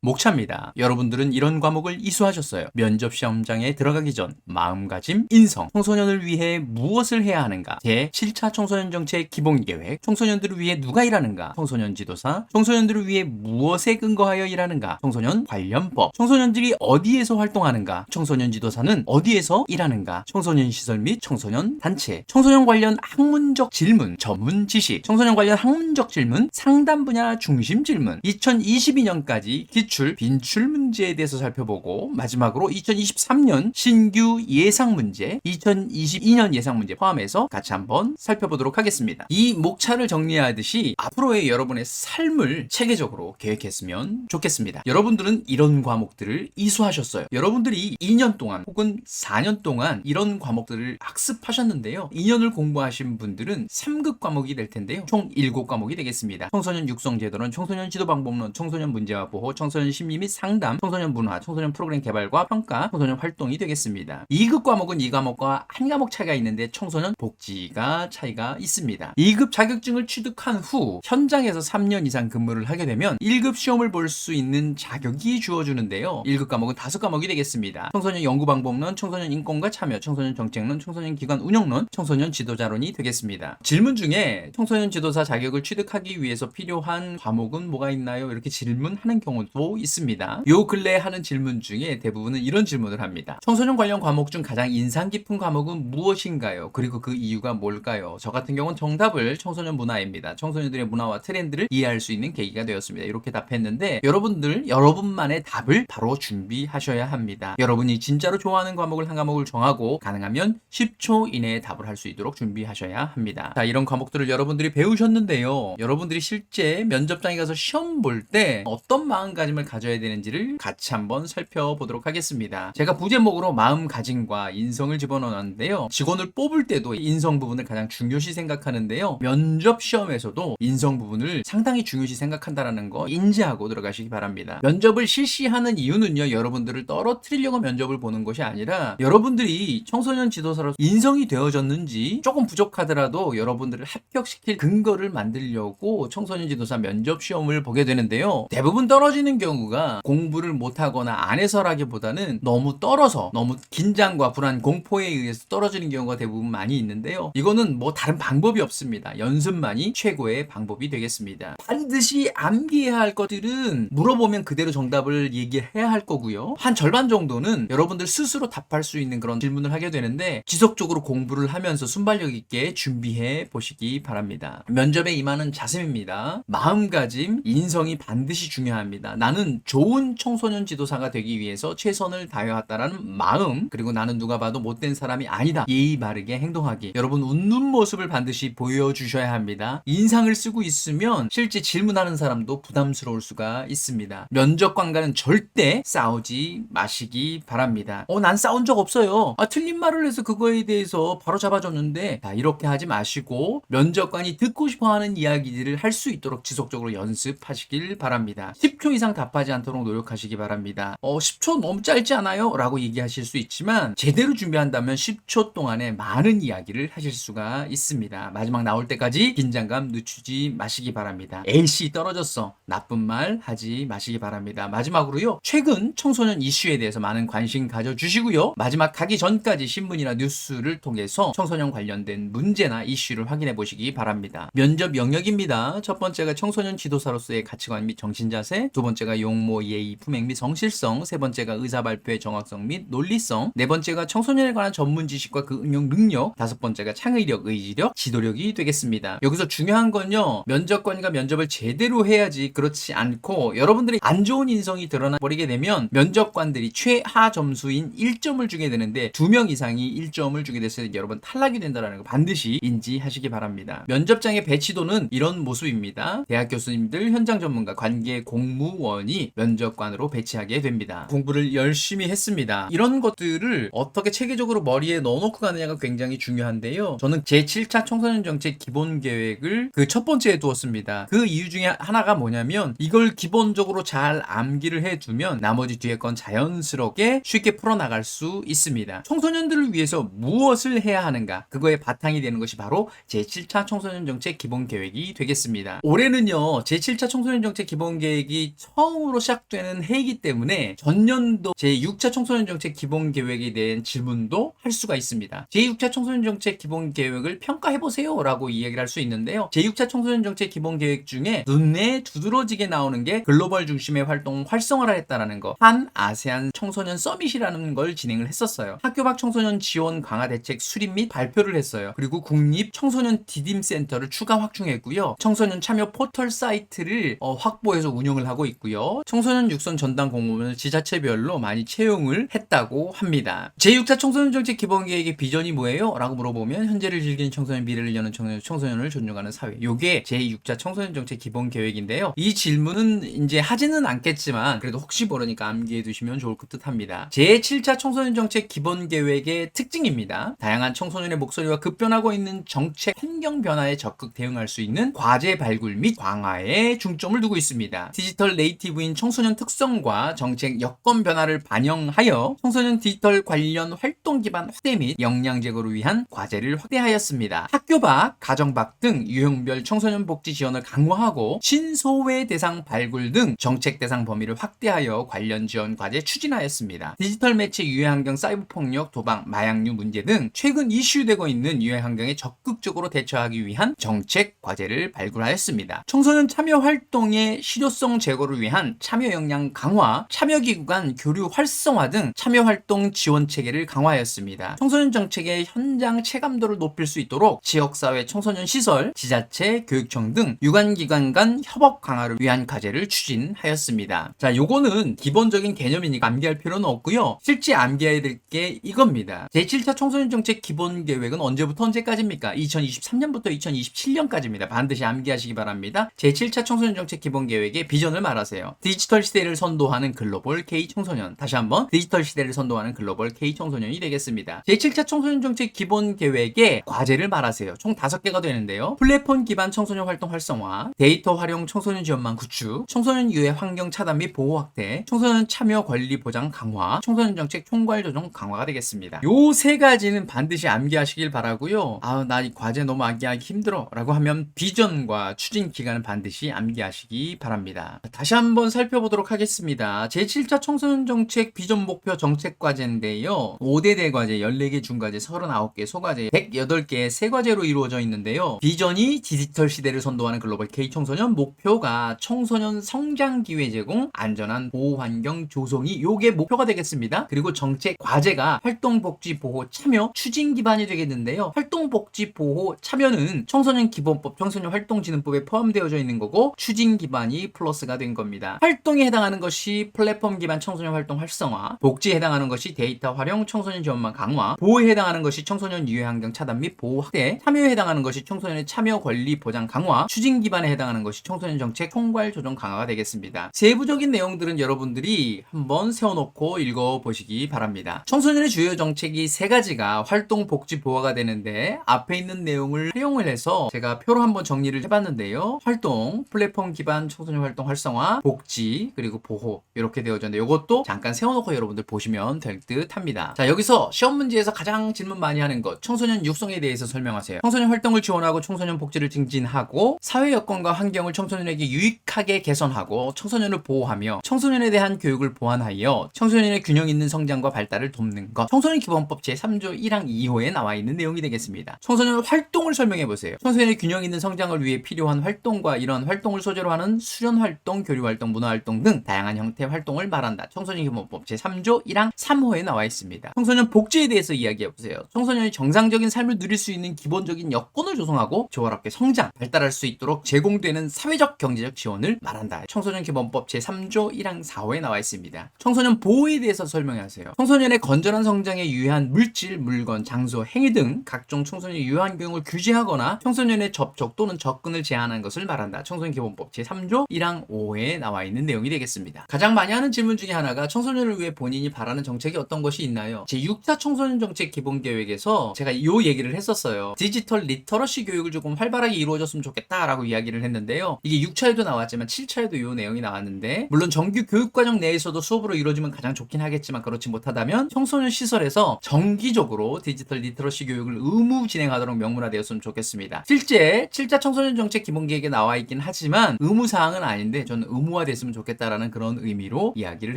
목차입니다. 여러분들은 이런 과목을 이수하셨어요. 면접 시험장에 들어가기 전 마음가짐, 인성, 청소년을 위해 무엇을 해야 하는가, 제7차 청소년 정책 기본 계획, 청소년들을 위해 누가 일하는가, 청소년 지도사, 청소년들을 위해 무엇에 근거하여 일하는가, 청소년 관련법, 청소년들이 어디에서 활동하는가, 청소년 지도사는 어디에서 일하는가, 청소년 시설 및 청소년 단체, 청소년 관련 학문적 질문, 전문 지식, 청소년 관련 학문적 질문, 상담 분야 중심 질문, 2022년까지 기출, 빈출 문제에 대해서 살펴보고, 마지막으로 2023년 신규 예상 문제, 2022년 예상 문제 포함해서 같이 한번 살펴보도록 하겠습니다. 이 목차를 정리하듯이 앞으로의 여러분의 삶을 체계적으로 계획했으면 좋겠습니다. 여러분들은 이런 과목들을 이수하셨어요. 여러분들이 2년 동안 혹은 4년 동안 이런 과목들을 학습하셨는데요. 2년을 공부하신 분들은 3급 과목이 될 텐데요. 총 7과목이 되겠습니다. 청소년 육성제도론, 청소년 지도방법론, 청소년 문제와 보호, 청소년 심리 및 상담, 청소년 문화, 청소년 프로그램 개발과 평가, 청소년 활동이 되겠습니다. 2급 과목은 이 과목과 한 과목 차이가 있는데 청소년 복지가 차이가 있습니다. 2급 자격증을 취득한 후 현장에서 3년 이상 근무를 하게 되면 1급 시험을 볼 수 있는 자격이 주어주는데요. 1급 과목은 5과목이 되겠습니다. 청소년 연구방법론, 청소년 인권과 참여, 청소년 정책론, 청소년 기관 운영론, 청소년 지도자론이 되겠습니다. 질문 중에 청소년 지도사 자격을 취득하기 위해서 필요한 과목은 뭐가 있나요? 이렇게 질문하는 경우도 있습니다. 요 근래에 하는 질문 중에 대부분은 이런 질문을 합니다. 청소년 관련 과목 중 가장 인상 깊은 과목은 무엇인가요? 그리고 그 이유가 뭘까요? 저 같은 경우는 정답을 청소년 문화입니다. 청소년들의 문화와 트렌드를 이해할 수 있는 계기가 되었습니다. 이렇게 답했는데 여러분들 여러분만의 답을 바로 준비하셔야 합니다. 여러분이 진짜로 좋아하는 과목을 한 과목을 정하고 가능하면 10초 이내에 답을 할 수 있도록 준비하셔야 합니다. 자, 이런 과목들을 여러분들이 배우셨는데요. 여러분들이 실제 면접장에 가서 시험 볼 때 어떤 마음가짐을 가져야 되는지를 같이 한번 살펴보도록 하겠습니다. 제가 부제목으로 마음가짐과 인성을 집어넣었는데요. 직원을 뽑을 때도 인성 부분을 가장 중요시 생각하는데요. 면접 시험에서도 인성 부분을 상당히 중요시 생각한다는 거 인지하고 들어가시기 바랍니다. 면접을 실시하는 이유는요. 여러분들을 떨어뜨리려고 면접을 보는 것이 아니라 여러분들이 청소년 지도사로서 인성이 되어졌는지 조금 부족하더라도 여러분들을 합격시킬 근거를 만들려고 청소년 지도사 면접 시험을 보게 되는데요. 대부분 떨어지는 경우가 공부를 못하거나 안 해서라기보다는 너무 떨어서 너무 긴장과 불안, 공포에 의해서 떨어지는 경우가 대부분 많이 있는데요. 이거는 뭐 다른 방법이 없습니다. 연습만이 최고의 방법이 되겠습니다. 반드시 암기해야 할 것들은 물어보면 그대로 정답을 얘기해야 할 거고요. 한 절반 정도는 여러분들 스스로 답할 수 있는 그런 질문을 하게 되는데 지속적으로 공부를 하면서 순발력 있게 준비해 보시기 바랍니다. 면접에 임하는 자세입니다. 마음가짐, 인성이 반드시 중요합니다. 나는 좋은 청소년 지도사가 되기 위해서 최선을 다해왔다라는 마음, 그리고 나는 누가 봐도 못된 사람이 아니다. 예의 바르게 행동하기. 여러분 웃는 모습을 반드시 보여주셔야 합니다. 인상을 쓰고 있으면 실제 질문하는 사람도 부담스러울 수가 있습니다. 면접관과는 절대 싸우지 마시기 바랍니다. 난 싸운 적 없어요. 틀린 말을 해서 그거에 대해서 바로 잡아줬는데, 이렇게 하지 마시고 면접관이 듣고 싶어하는 이야기들을 할 수 있도록 지속적으로 연습하시길 바랍니다. 10초 이상 답하지 않도록 노력하시기 바랍니다. 10초 너무 짧지 않아요? 라고 얘기하실 수 있지만 제대로 준비한다면 10초 동안에 많은 이야기를 하실 수가 있습니다. 마지막 나올 때까지 긴장감 늦추지 마시기 바랍니다. 에이씨 떨어졌어. 나쁜 말 하지 마시기 바랍니다. 마지막으로요. 최근 청소년 이슈에 대해서 많은 관심 가져주시고요. 마지막 가기 전까지 신문이나 뉴스를 통해서 청소년 관련된 문제나 이슈를 확인해 보시기 바랍니다. 면접 영역입니다. 첫 번째가 청소년 지도사로서의 가치관 및 정신자세, 두 번째가 용모, 예의, 품행 및 성실성, 세 번째가 의사발표의 정확성 및 논리성, 네 번째가 청소년에 관한 전문 지식과 그 응용 능력, 다섯 번째가 창의력, 의지력, 지도력이 되겠습니다. 여기서 중요한 건요. 면접관과 면접을 제대로 해야지 그렇지 않고 여러분들이 안 좋은 인성이 드러나 버리게 되면 면접관들이 최하 점수인 1점을 주게 되는데 2명 이상이 1점을 주게 됐을 때 여러분 탈락이 된다는 거 반드시 인지하시기 바랍니다. 면접장의 배치도는 이런 모습입니다. 대학 교수님들, 현장 전문가, 관계 공무원이 면접관으로 배치하게 됩니다. 공부를 열심히 했습니다. 이런 것들을 어떻게 체계적으로 머리에 넣어놓고 가느냐가 굉장히 중요한데요. 저는 제7차 청소년 정책 기본 계획을 그 첫 번째에 두었습니다. 그 이유 중에 하나가 뭐냐면 이걸 기본적으로 잘 암기를 해두면 나머지 뒤에 건 자연스럽게 쉽게 풀어나갈 수 있습니다. 청소년들을 위해서 무엇을 해야 하는가, 그거의 바탕이 되는 것이 바로 제7차 청소년 정책 기본 계획이 되겠습니다. 올해는요 제7차 청소년 정책 기본 계획이 처음 처음으로 시작되는 해이기 때문에 전년도 제6차 청소년 정책 기본 계획에 대한 질문도 할 수가 있습니다. 제6차 청소년 정책 기본 계획을 평가해보세요 라고 이야기를 할 수 있는데요. 제6차 청소년 정책 기본 계획 중에 눈에 두드러지게 나오는 게 글로벌 중심의 활동 활성화를 했다라는 거, 한 아세안 청소년 서밋이라는 걸 진행을 했었어요. 학교 밖 청소년 지원 강화 대책 수립 및 발표를 했어요. 그리고 국립 청소년 디딤센터를 추가 확충했고요. 청소년 참여 포털 사이트를 확보해서 운영을 하고 있고요. 청소년 육선 전담 공무원을 지자체별로 많이 채용을 했다고 합니다. 제6차 청소년 정책 기본 계획의 비전이 뭐예요? 라고 물어보면 현재를 즐기는 청소년, 미래를 여는 청소년을 존중하는 사회. 요게 제6차 청소년 정책 기본 계획인데요. 이 질문은 이제 하지는 않겠지만 그래도 혹시 모르니까 암기해 두시면 좋을 듯 합니다. 제7차 청소년 정책 기본 계획의 특징입니다. 다양한 청소년의 목소리와 급변하고 있는 정책 환경 변화에 적극 대응할 수 있는 과제 발굴 및 강화에 중점을 두고 있습니다. 디지털 네이티브인 청소년 특성과 정책 여건 변화를 반영하여 청소년 디지털 관련 활동 기반 확대 및 역량 제고를 위한 과제를 확대하였습니다. 학교 밖, 가정 밖 등 유형별 청소년 복지 지원을 강화하고 신소외 대상 발굴 등 정책 대상 범위를 확대하여 관련 지원 과제 추진하였습니다. 디지털 매체 유해 환경, 사이버 폭력, 도박, 마약류 문제 등 최근 이슈되고 있는 유해 환경에 적극적으로 대처하기 위한 정책 과제를 발굴하였습니다. 청소년 참여 활동의 실효성 제고를 위한 참여 역량 강화, 참여기구 간 교류 활성화 등 참여 활동 지원 체계를 강화하였습니다. 청소년 정책의 현장 체감도를 높일 수 있도록 지역사회 청소년 시설, 지자체, 교육청 등 유관기관 간 협업 강화를 위한 과제를 추진하였습니다. 자, 요거는 기본적인 개념이니까 암기할 필요는 없고요. 실제 암기해야 될 게 이겁니다. 제7차 청소년 정책 기본 계획은 언제부터 언제까지입니까? 2023년부터 2027년까지입니다. 반드시 암기하시기 바랍니다. 제7차 청소년 정책 기본 계획의 비전을 말하세요. 디지털 시대를 선도하는 글로벌 K 청소년. 다시 한번 디지털 시대를 선도하는 글로벌 K 청소년이 되겠습니다. 제7차 청소년 정책 기본 계획의 과제를 말하세요. 총 5개가 되는데요. 플랫폼 기반 청소년 활동 활성화, 데이터 활용 청소년 지원망 구축, 청소년 유해 환경 차단 및 보호 확대, 청소년 참여 권리 보장 강화, 청소년 정책 총괄 조정 강화가 되겠습니다. 요 3가지는 반드시 암기하시길 바라고요. 나 이 과제 너무 암기하기 힘들어 라고 하면 비전과 추진 기간은 반드시 암기하시기 바랍니다. 다시 한번 살펴보도록 하겠습니다. 제7차 청소년 정책 비전 목표 정책 과제인데요. 5대 대과제, 14개 중과제, 39개 소과제, 108개의 세과제로 이루어져 있는데요. 비전이 디지털 시대를 선도하는 글로벌 K 청소년, 목표가 청소년 성장 기회 제공, 안전한 보호 환경 조성이 요게 목표가 되겠습니다. 그리고 정책 과제가 활동복지 보호 참여 추진 기반이 되겠는데요. 활동복지 보호 참여는 청소년 기본법, 청소년 활동진흥법에 포함되어져 있는 거고 추진 기반이 플러스가 된 겁니다. 활동에 해당하는 것이 플랫폼 기반 청소년 활동 활성화, 복지에 해당하는 것이 데이터 활용 청소년 지원망 강화, 보호에 해당하는 것이 청소년 유해 환경 차단 및 보호 확대, 참여에 해당하는 것이 청소년의 참여 권리 보장 강화, 추진 기반에 해당하는 것이 청소년 정책 총괄 조정 강화가 되겠습니다. 세부적인 내용들은 여러분들이 한번 세워놓고 읽어보시기 바랍니다. 청소년의 주요 정책이 3가지가 활동, 복지, 보호가 되는데 앞에 있는 내용을 활용을 해서 제가 표로 한번 정리를 해봤는데요. 활동, 플랫폼 기반 청소년 활동 활성화, 복지, 그리고 보호 이렇게 되어졌는데 이것도 잠깐 세워놓고 여러분들 보시면 될 듯 합니다. 자, 여기서 시험 문제에서 가장 질문 많이 하는 것, 청소년 육성에 대해서 설명하세요. 청소년 활동을 지원하고 청소년 복지를 증진하고 사회 여건과 환경을 청소년에게 유익하게 개선하고 청소년을 보호하며 청소년에 대한 교육을 보완하여 청소년의 균형 있는 성장과 발달을 돕는 것. 청소년 기본법 제3조 1항 2호에 나와 있는 내용이 되겠습니다. 청소년 활동을 설명해 보세요. 청소년의 균형 있는 성장을 위해 필요한 활동과 이런 활동을 소재로 하는 수련 활동, 교류 활동, 문화 활동 등 다양한 형태의 활동을 말한다. 청소년 기본법 제3조 1항 3호에 나와 있습니다. 청소년 복지에 대해서 이야기해 보세요. 청소년이 정상적인 삶을 누릴 수 있는 기본적인 여건을 조성하고 조화롭게 성장, 발달할 수 있도록 제공되는 사회적 경제적 지원을 말한다. 청소년 기본법 제3조 1항 4호에 나와 있습니다. 청소년 보호에 대해서 설명하세요. 청소년의 건전한 성장에 유해한 물질, 물건, 장소, 행위 등 각종 청소년의 유해환경을 규제하거나 청소년의 접촉 또는 접근을 제한하는 것을 말한다. 청소년 기본법 제3조 1항 5호에 나와 있는 내용이 되겠습니다. 가장 많이 하는 질문 중에 하나가 청소년을 위해 본인이 바라는 정책이 어떤 것이 있나요? 제6차 청소년 정책 기본 계획에서 제가 이 얘기를 했었어요. 디지털 리터러시 교육을 조금 활발하게 이루어졌으면 좋겠다라고 이야기를 했는데요. 이게 6차에도 나왔지만 7차에도 이 내용이 나왔는데 물론 정규 교육과정 내에서도 수업으로 이루어지면 가장 좋긴 하겠지만 그렇지 못하다면 청소년 시설에서 정기적으로 디지털 리터러시 교육을 의무 진행하도록 명문화되었으면 좋겠습니다. 실제 7차 청소년 정책 기본 계획에 나와 있긴 하지만 의무사항은 아닌데 저는 의무화 정형화됐으면 좋겠다라는 그런 의미로 이야기를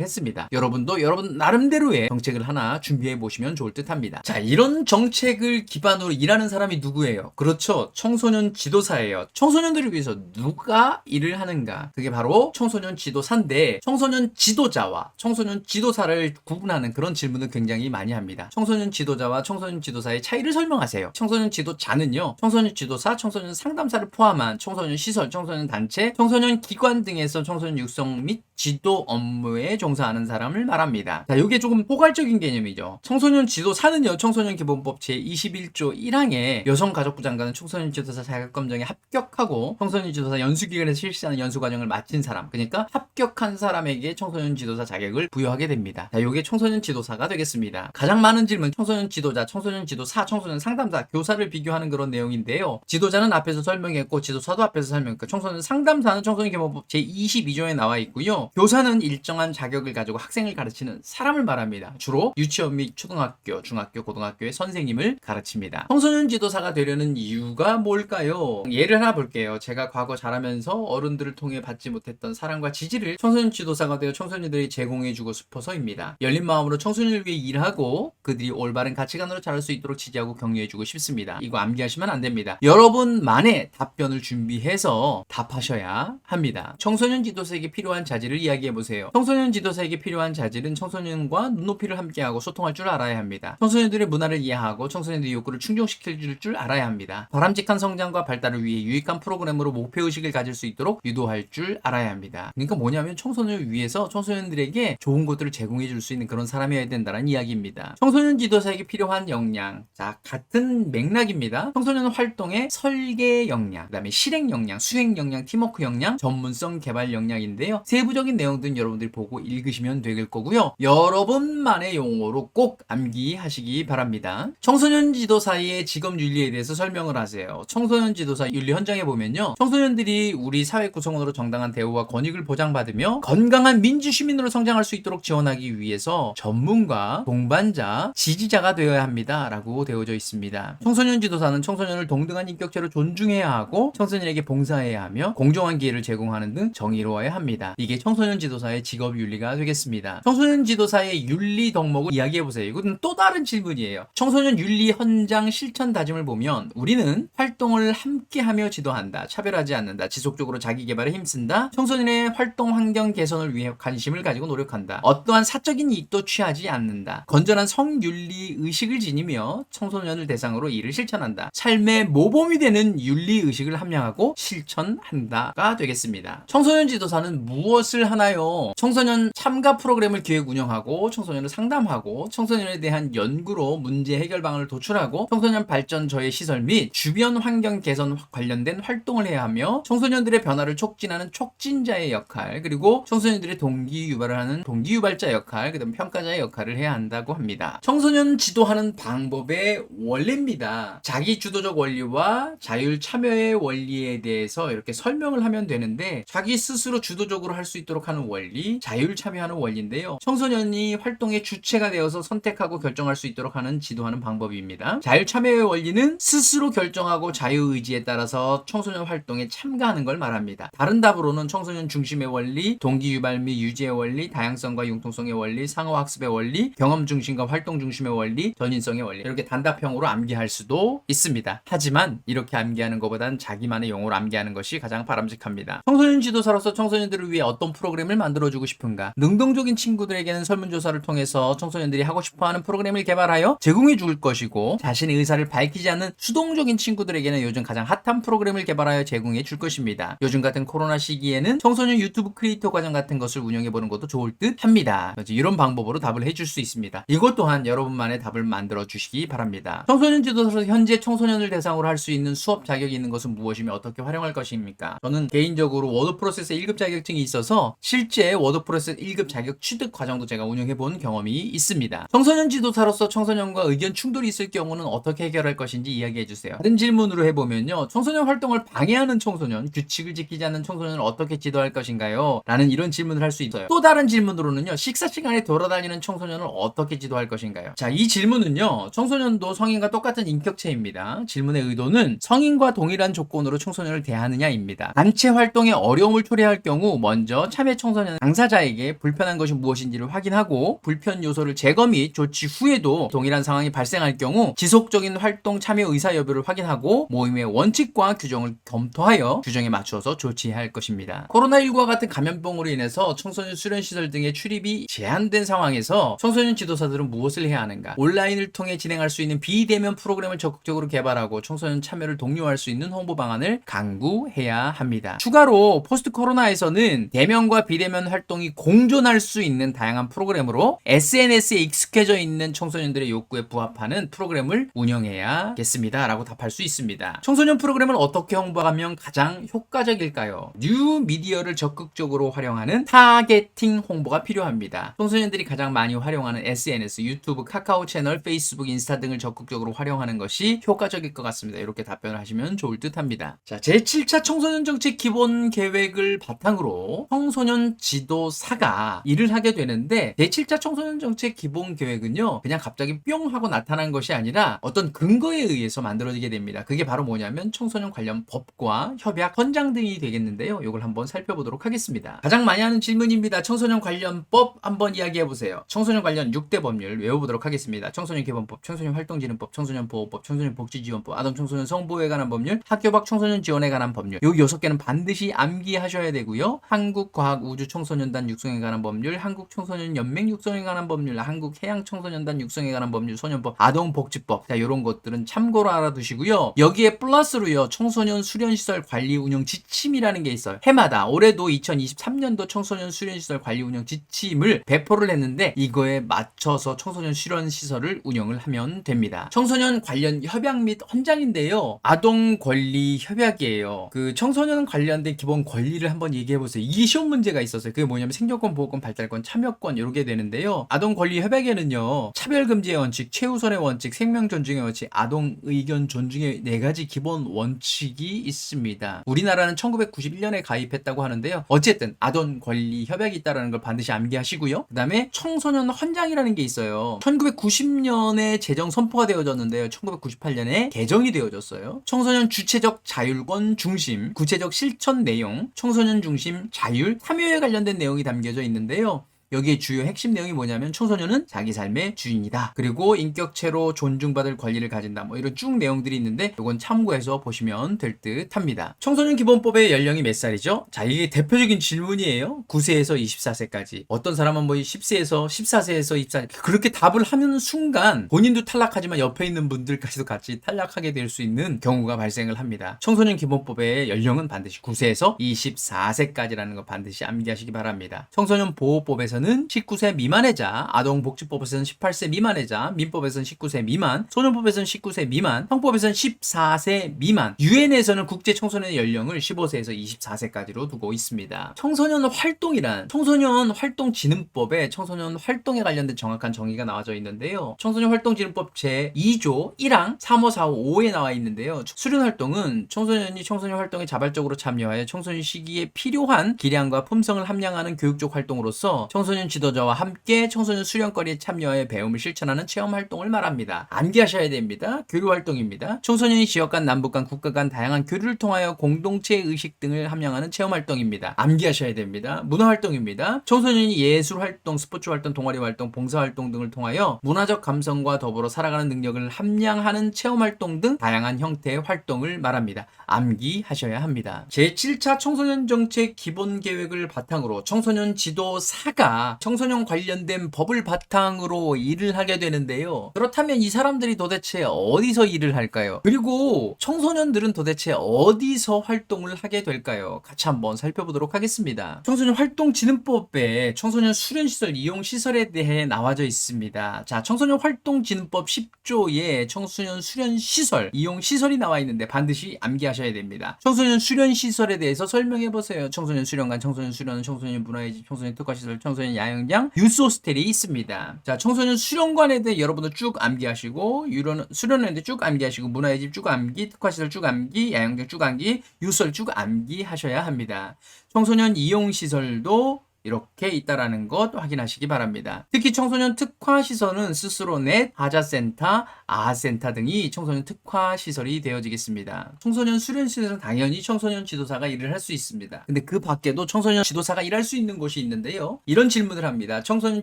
했습니다. 여러분도 여러분 나름대로의 정책을 하나 준비해 보시면 좋을 듯 합니다. 자, 이런 정책을 기반으로 일하는 사람이 누구예요? 그렇죠. 청소년 지도사예요. 청소년들을 위해서 누가 일을 하는가? 그게 바로 청소년 지도사인데, 청소년 지도자와 청소년 지도사를 구분하는 그런 질문을 굉장히 많이 합니다. 청소년 지도자와 청소년 지도사의 차이를 설명하세요. 청소년 지도자는요, 청소년 지도사, 청소년 상담사를 포함한 청소년 시설, 청소년 단체, 청소년 기관 등에서 청소년 육성 및 지도 업무에 종사하는 사람을 말합니다. 자, 이게 조금 포괄적인 개념이죠. 청소년 지도사는요, 청소년 기본법 제21조 1항에 여성가족부 장관은 청소년 지도사 자격검정에 합격하고 청소년 지도사 연수기관에서 실시하는 연수과정을 마친 사람, 그러니까 합격한 사람에게 청소년 지도사 자격을 부여하게 됩니다. 자, 이게 청소년 지도사가 되겠습니다. 가장 많은 질문, 청소년 지도자, 청소년 지도사, 청소년 상담사, 교사를 비교하는 그런 내용인데요. 지도자는 앞에서 설명했고 지도사도 앞에서 설명했고, 청소년 상담사는 청소년 기본법 제22조에 나와 있고요. 교사는 일정한 자격을 가지고 학생을 가르치는 사람을 말합니다. 주로 유치원 및 초등학교, 중학교, 고등학교의 선생님을 가르칩니다. 청소년 지도사가 되려는 이유가 뭘까요? 예를 하나 볼게요. 제가 과거 자라면서 어른들을 통해 받지 못했던 사랑과 지지를 청소년 지도사가 되어 청소년들이 제공해주고 싶어서입니다. 열린 마음으로 청소년을 위해 일하고 그들이 올바른 가치관으로 자랄 수 있도록 지지하고 격려해주고 싶습니다. 이거 암기하시면 안 됩니다. 여러분만의 답변을 준비해서 답하셔야 합니다. 청소년 지도사에게 필요한 자질을 이야기해보세요. 청소년 지도사에게 필요한 자질은 청소년과 눈높이를 함께하고 소통할 줄 알아야 합니다. 청소년들의 문화를 이해하고 청소년들의 욕구를 충족시킬 줄 알아야 합니다. 바람직한 성장과 발달을 위해 유익한 프로그램으로 목표의식을 가질 수 있도록 유도할 줄 알아야 합니다. 그러니까 뭐냐면 청소년을 위해서 청소년들에게 좋은 것들을 제공해 줄 수 있는 그런 사람이어야 된다는 이야기입니다. 청소년 지도사에게 필요한 역량, 자, 같은 맥락입니다. 청소년 활동의 설계 역량, 그 다음에 실행 역량, 수행 역량, 팀워크 역량, 전문성 개발 역량인데요. 세부적인 내용들은 여러분들이 보고 읽으시면 될 거고요. 여러분만의 용어로 꼭 암기하시기 바랍니다. 청소년 지도사의 직업 윤리에 대해서 설명을 하세요. 청소년 지도사 윤리 현장에 보면요, 청소년들이 우리 사회 구성원으로 정당한 대우와 권익을 보장받으며 건강한 민주시민으로 성장할 수 있도록 지원하기 위해서 전문가, 동반자, 지지자가 되어야 합니다 라고 되어져 있습니다. 청소년 지도사는 청소년을 동등한 인격체로 존중해야 하고 청소년에게 봉사해야 하며 공정한 기회를 제공하는 등 정의로워야 합니다. 이게 청소년 지도사의 직업 윤리가 되겠습니다. 청소년 지도사의 윤리 덕목을 이야기해보세요. 이건 또 다른 질문이에요. 청소년 윤리 현장 실천 다짐을 보면 우리는 활동을 함께하며 지도한다, 차별하지 않는다, 지속적으로 자기 개발에 힘쓴다, 청소년의 활동 환경 개선을 위해 관심을 가지고 노력한다, 어떠한 사적인 이익도 취하지 않는다, 건전한 성윤리 의식을 지니며 청소년을 대상으로 이를 실천한다, 삶의 모범이 되는 윤리 의식을 함양하고 실천한다가 되겠습니다. 청소년 지도사는 무엇을 하나요? 청소년 참가 프로그램을 기획 운영하고 청소년을 상담하고 청소년에 대한 연구로 문제 해결 방안을 도출하고 청소년 발전 저해 시설 및 주변 환경 개선 관련된 활동을 해야 하며 청소년들의 변화를 촉진하는 촉진자의 역할, 그리고 청소년들의 동기 유발을 하는 동기 유발자 역할, 그다음 평가자의 역할을 해야 한다고 합니다. 청소년 지도하는 방법의 원리입니다. 자기 주도적 원리와 자율 참여의 원리에 대해서 이렇게 설명을 하면 되는데, 자기 스스로 주도적으로 할 수 있도록 하는 원리, 자율 참여하는 원리인데요. 청소년이 활동의 주체가 되어서 선택하고 결정할 수 있도록 하는 지도하는 방법입니다. 자율 참여의 원리는 스스로 결정하고 자유의지에 따라서 청소년 활동에 참가하는 걸 말합니다. 다른 답으로는 청소년 중심의 원리, 동기 유발 및 유지의 원리, 다양성과 융통성의 원리, 상호학습의 원리, 경험 중심과 활동 중심의 원리, 전인성의 원리, 이렇게 단답형으로 암기할 수도 있습니다. 하지만 이렇게 암기하는 것보단 자기만의 용어로 암기하는 것이 가장 바람직합니다. 청소년 지도사로서 청소년들을 위해 어떤 프로그램을 만들어주고 싶은가? 능동적인 친구들에게는 설문조사를 통해서 청소년들이 하고 싶어하는 프로그램을 개발하여 제공해 줄 것이고, 자신의 의사를 밝히지 않는 수동적인 친구들에게는 요즘 가장 핫한 프로그램을 개발하여 제공해 줄 것입니다. 요즘 같은 코로나 시기에는 청소년 유튜브 크리에이터 과정 같은 것을 운영해 보는 것도 좋을 듯 합니다. 이런 방법으로 답을 해줄 수 있습니다. 이것 또한 여러분만의 답을 만들어 주시기 바랍니다. 청소년 지도사로서 현재 청소년을 대상으로 할 수 있는 수업 자격이 있는 것은 무엇이며 어떻게 활용할 것입니까? 저는 개인적으로 워드프로세스 1급 자격증이 있어서 실제 워드프로세스 1급 자격 취득 과정도 제가 운영해 본 경험이 있습니다. 청소년 지도사로서 청소년과 의견 충돌이 있을 경우는 어떻게 해결할 것인지 이야기해 주세요. 다른 질문으로 해보면요, 청소년 활동을 방해하는 청소년, 규칙을 지키지 않는 청소년을 어떻게 지도할 것인가요? 라는 이런 질문을 할 수 있어요. 또 다른 질문으로는요, 식사 시간에 돌아다니는 청소년을 어떻게 지도할 것인가요? 자, 이 질문은요, 청소년도 성인과 똑같은 인격체입니다. 질문의 의도는 성인과 동일한 조건으로 청소년을 대하느냐입니다. 단체 활동에 어려움을 초래할 경우 경우 먼저 참여 청소년 당사자에게 불편한 것이 무엇인지를 확인하고 불편 요소를 제거 및 조치 후에도 동일한 상황이 발생할 경우 지속적인 활동 참여 의사 여부를 확인하고 모임의 원칙과 규정을 검토하여 규정에 맞추어서 조치해야 할 것입니다. 코로나19와 같은 감염병으로 인해서 청소년 수련시설 등의 출입이 제한된 상황에서 청소년 지도사들은 무엇을 해야 하는가? 온라인을 통해 진행할 수 있는 비대면 프로그램을 적극적으로 개발하고 청소년 참여를 독려할 수 있는 홍보 방안을 강구해야 합니다. 추가로 포스트 코로나에서는 대면과 비대면 활동이 공존할 수 있는 다양한 프로그램으로 SNS에 익숙해져 있는 청소년들의 욕구에 부합하는 프로그램을 운영해야겠습니다. 라고 답할 수 있습니다. 청소년 프로그램을 어떻게 홍보하면 가장 효과적일까요? 뉴 미디어를 적극적으로 활용하는 타겟팅 홍보가 필요합니다. 청소년들이 가장 많이 활용하는 SNS, 유튜브, 카카오 채널, 페이스북, 인스타 등을 적극적으로 활용하는 것이 효과적일 것 같습니다. 이렇게 답변을 하시면 좋을 듯 합니다. 자, 제7차 청소년 정책 기본 계획을 바탕으로 청소년 지도사가 일을 하게 되는데 제7차 청소년 정책 기본 계획은요, 그냥 갑자기 뿅 하고 나타난 것이 아니라 어떤 근거에 의해서 만들어지게 됩니다. 그게 바로 뭐냐면 청소년 관련 법과 협약, 헌장 등이 되겠는데요. 이걸 한번 살펴보도록 하겠습니다. 가장 많이 하는 질문입니다. 청소년 관련 법 한번 이야기해보세요. 청소년 관련 6대 법률 외워보도록 하겠습니다. 청소년 기본법, 청소년 활동진흥법, 청소년 보호법, 청소년 복지지원법, 아동 청소년 성보호에 관한 법률, 학교 밖 청소년 지원에 관한 법률. 요 6개는 반드시 암기하셔야 되고요. 한국과학우주청소년단 육성에 관한 법률, 한국청소년연맹 육성에 관한 법률, 한국해양청소년단 육성에 관한 법률, 소년법, 아동복지법. 자, 요런 것들은 참고로 알아두시고요. 여기에 플러스로요, 청소년 수련시설 관리 운영 지침이라는 게 있어요. 해마다 올해도 2023년도 청소년 수련시설 관리 운영 지침을 배포를 했는데 이거에 맞춰서 청소년 수련시설을 운영을 하면 됩니다. 청소년 관련 협약 및 헌장인데요. 아동 권리 협약이에요. 그 청소년 관련된 기본 권리를 한번 얘기해 보세요. 이게 시험 문제가 있었어요. 그게 뭐냐면 생존권, 보호권, 발달권, 참여권 이렇게 되는데요. 아동 권리 협약에는요, 차별 금지의 원칙, 최우선의 원칙, 생명 존중의 원칙, 아동 의견 존중의 4가지 기본 원칙이 있습니다. 우리나라는 1991년에 가입했다고 하는데요. 어쨌든 아동 권리 협약이 있다는 걸 반드시 암기하시고요. 그 다음에 청소년 헌장이라는 게 있어요. 1990년에 제정 선포가 되어졌는데요. 1998년에 개정이 되어졌어요. 청소년 주체적 자율권 중심, 구체적 실천 내용, 청소년 중심 자율, 참여에 관련된 내용이 담겨져 있는데요. 여기에 주요 핵심 내용이 뭐냐면 청소년은 자기 삶의 주인이다. 그리고 인격체로 존중받을 권리를 가진다. 뭐 이런 쭉 내용들이 있는데 이건 참고해서 보시면 될 듯 합니다. 청소년 기본법의 연령이 몇 살이죠? 자, 이게 대표적인 질문이에요. 9세에서 24세까지. 어떤 사람은 뭐 10세에서 14세에서 24세 그렇게 답을 하는 순간 본인도 탈락하지만 옆에 있는 분들까지도 같이 탈락하게 될 수 있는 경우가 발생을 합니다. 청소년 기본법의 연령은 반드시 9세에서 24세까지라는 거 반드시 암기하시기 바랍니다. 청소년 보호법에서는 19세 미만의 자, 아동복지법에서는 18세 미만의 자, 민법에서는 19세 미만, 소년법에서는 19세 미만, 형법에서는 14세 미만, 유엔에서는 국제 청소년의 연령을 15세에서 24세까지로 두고 있습니다. 청소년 활동이란 청소년 활동진흥법에 청소년 활동에 관련된 정확한 정의가 나와져 있는데요. 청소년 활동진흥법 제2조 1항 3, 5, 4, 5, 5에 나와 있는데요. 수련 활동은 청소년이 청소년 활동에 자발적으로 참여하여 청소년 시기에 필요한 기량과 품성을 함양하는 교육적 활동으로서 청소년 지도자와 함께 청소년 수련거리에 참여해 배움을 실천하는 체험활동을 말합니다. 암기하셔야 됩니다. 교류활동입니다. 청소년이 지역 간, 남북 간, 국가 간 다양한 교류를 통하여 공동체 의식 등을 함양하는 체험활동입니다. 암기하셔야 됩니다. 문화활동입니다. 청소년이 예술활동, 스포츠활동, 동아리활동, 봉사활동 등을 통하여 문화적 감성과 더불어 살아가는 능력을 함양하는 체험활동 등 다양한 형태의 활동을 말합니다. 암기하셔야 합니다. 제7차 청소년 정책 기본 계획을 바탕으로 청소년 지도사가 청소년 관련된 법을 바탕으로 일을 하게 되는데요. 그렇다면 이 사람들이 도대체 어디서 일을 할까요? 그리고 청소년들은 도대체 어디서 활동을 하게 될까요? 같이 한번 살펴보도록 하겠습니다. 청소년 활동진흥법에 청소년 수련시설 이용시설에 대해 나와져 있습니다. 자, 청소년 활동진흥법 10조에 청소년 수련시설 이용시설이 나와 있는데 반드시 암기하셔야 됩니다. 청소년 수련시설에 대해서 설명해보세요. 청소년 수련관, 청소년 수련, 청소년 문화의 집, 청소년 특화시설, 청소년 야영장, 유스 호스텔이 있습니다. 자, 청소년 수련관에 대해 여러분들 쭉 암기하시고, 수련원에 대해 쭉 암기하시고, 문화의 집 쭉 암기, 특화시설 쭉 암기, 야영장 쭉 암기, 유설 쭉 암기하셔야 합니다. 청소년 이용시설도 이렇게 있다라는 것 확인하시기 바랍니다. 특히 청소년 특화 시설은 스스로 넷, 하자센터, 아센터 등이 청소년 특화 시설이 되어지겠습니다. 청소년 수련 시설은 당연히 청소년 지도사가 일을 할 수 있습니다. 근데 그 밖에도 청소년 지도사가 일할 수 있는 곳이 있는데요. 이런 질문을 합니다. 청소년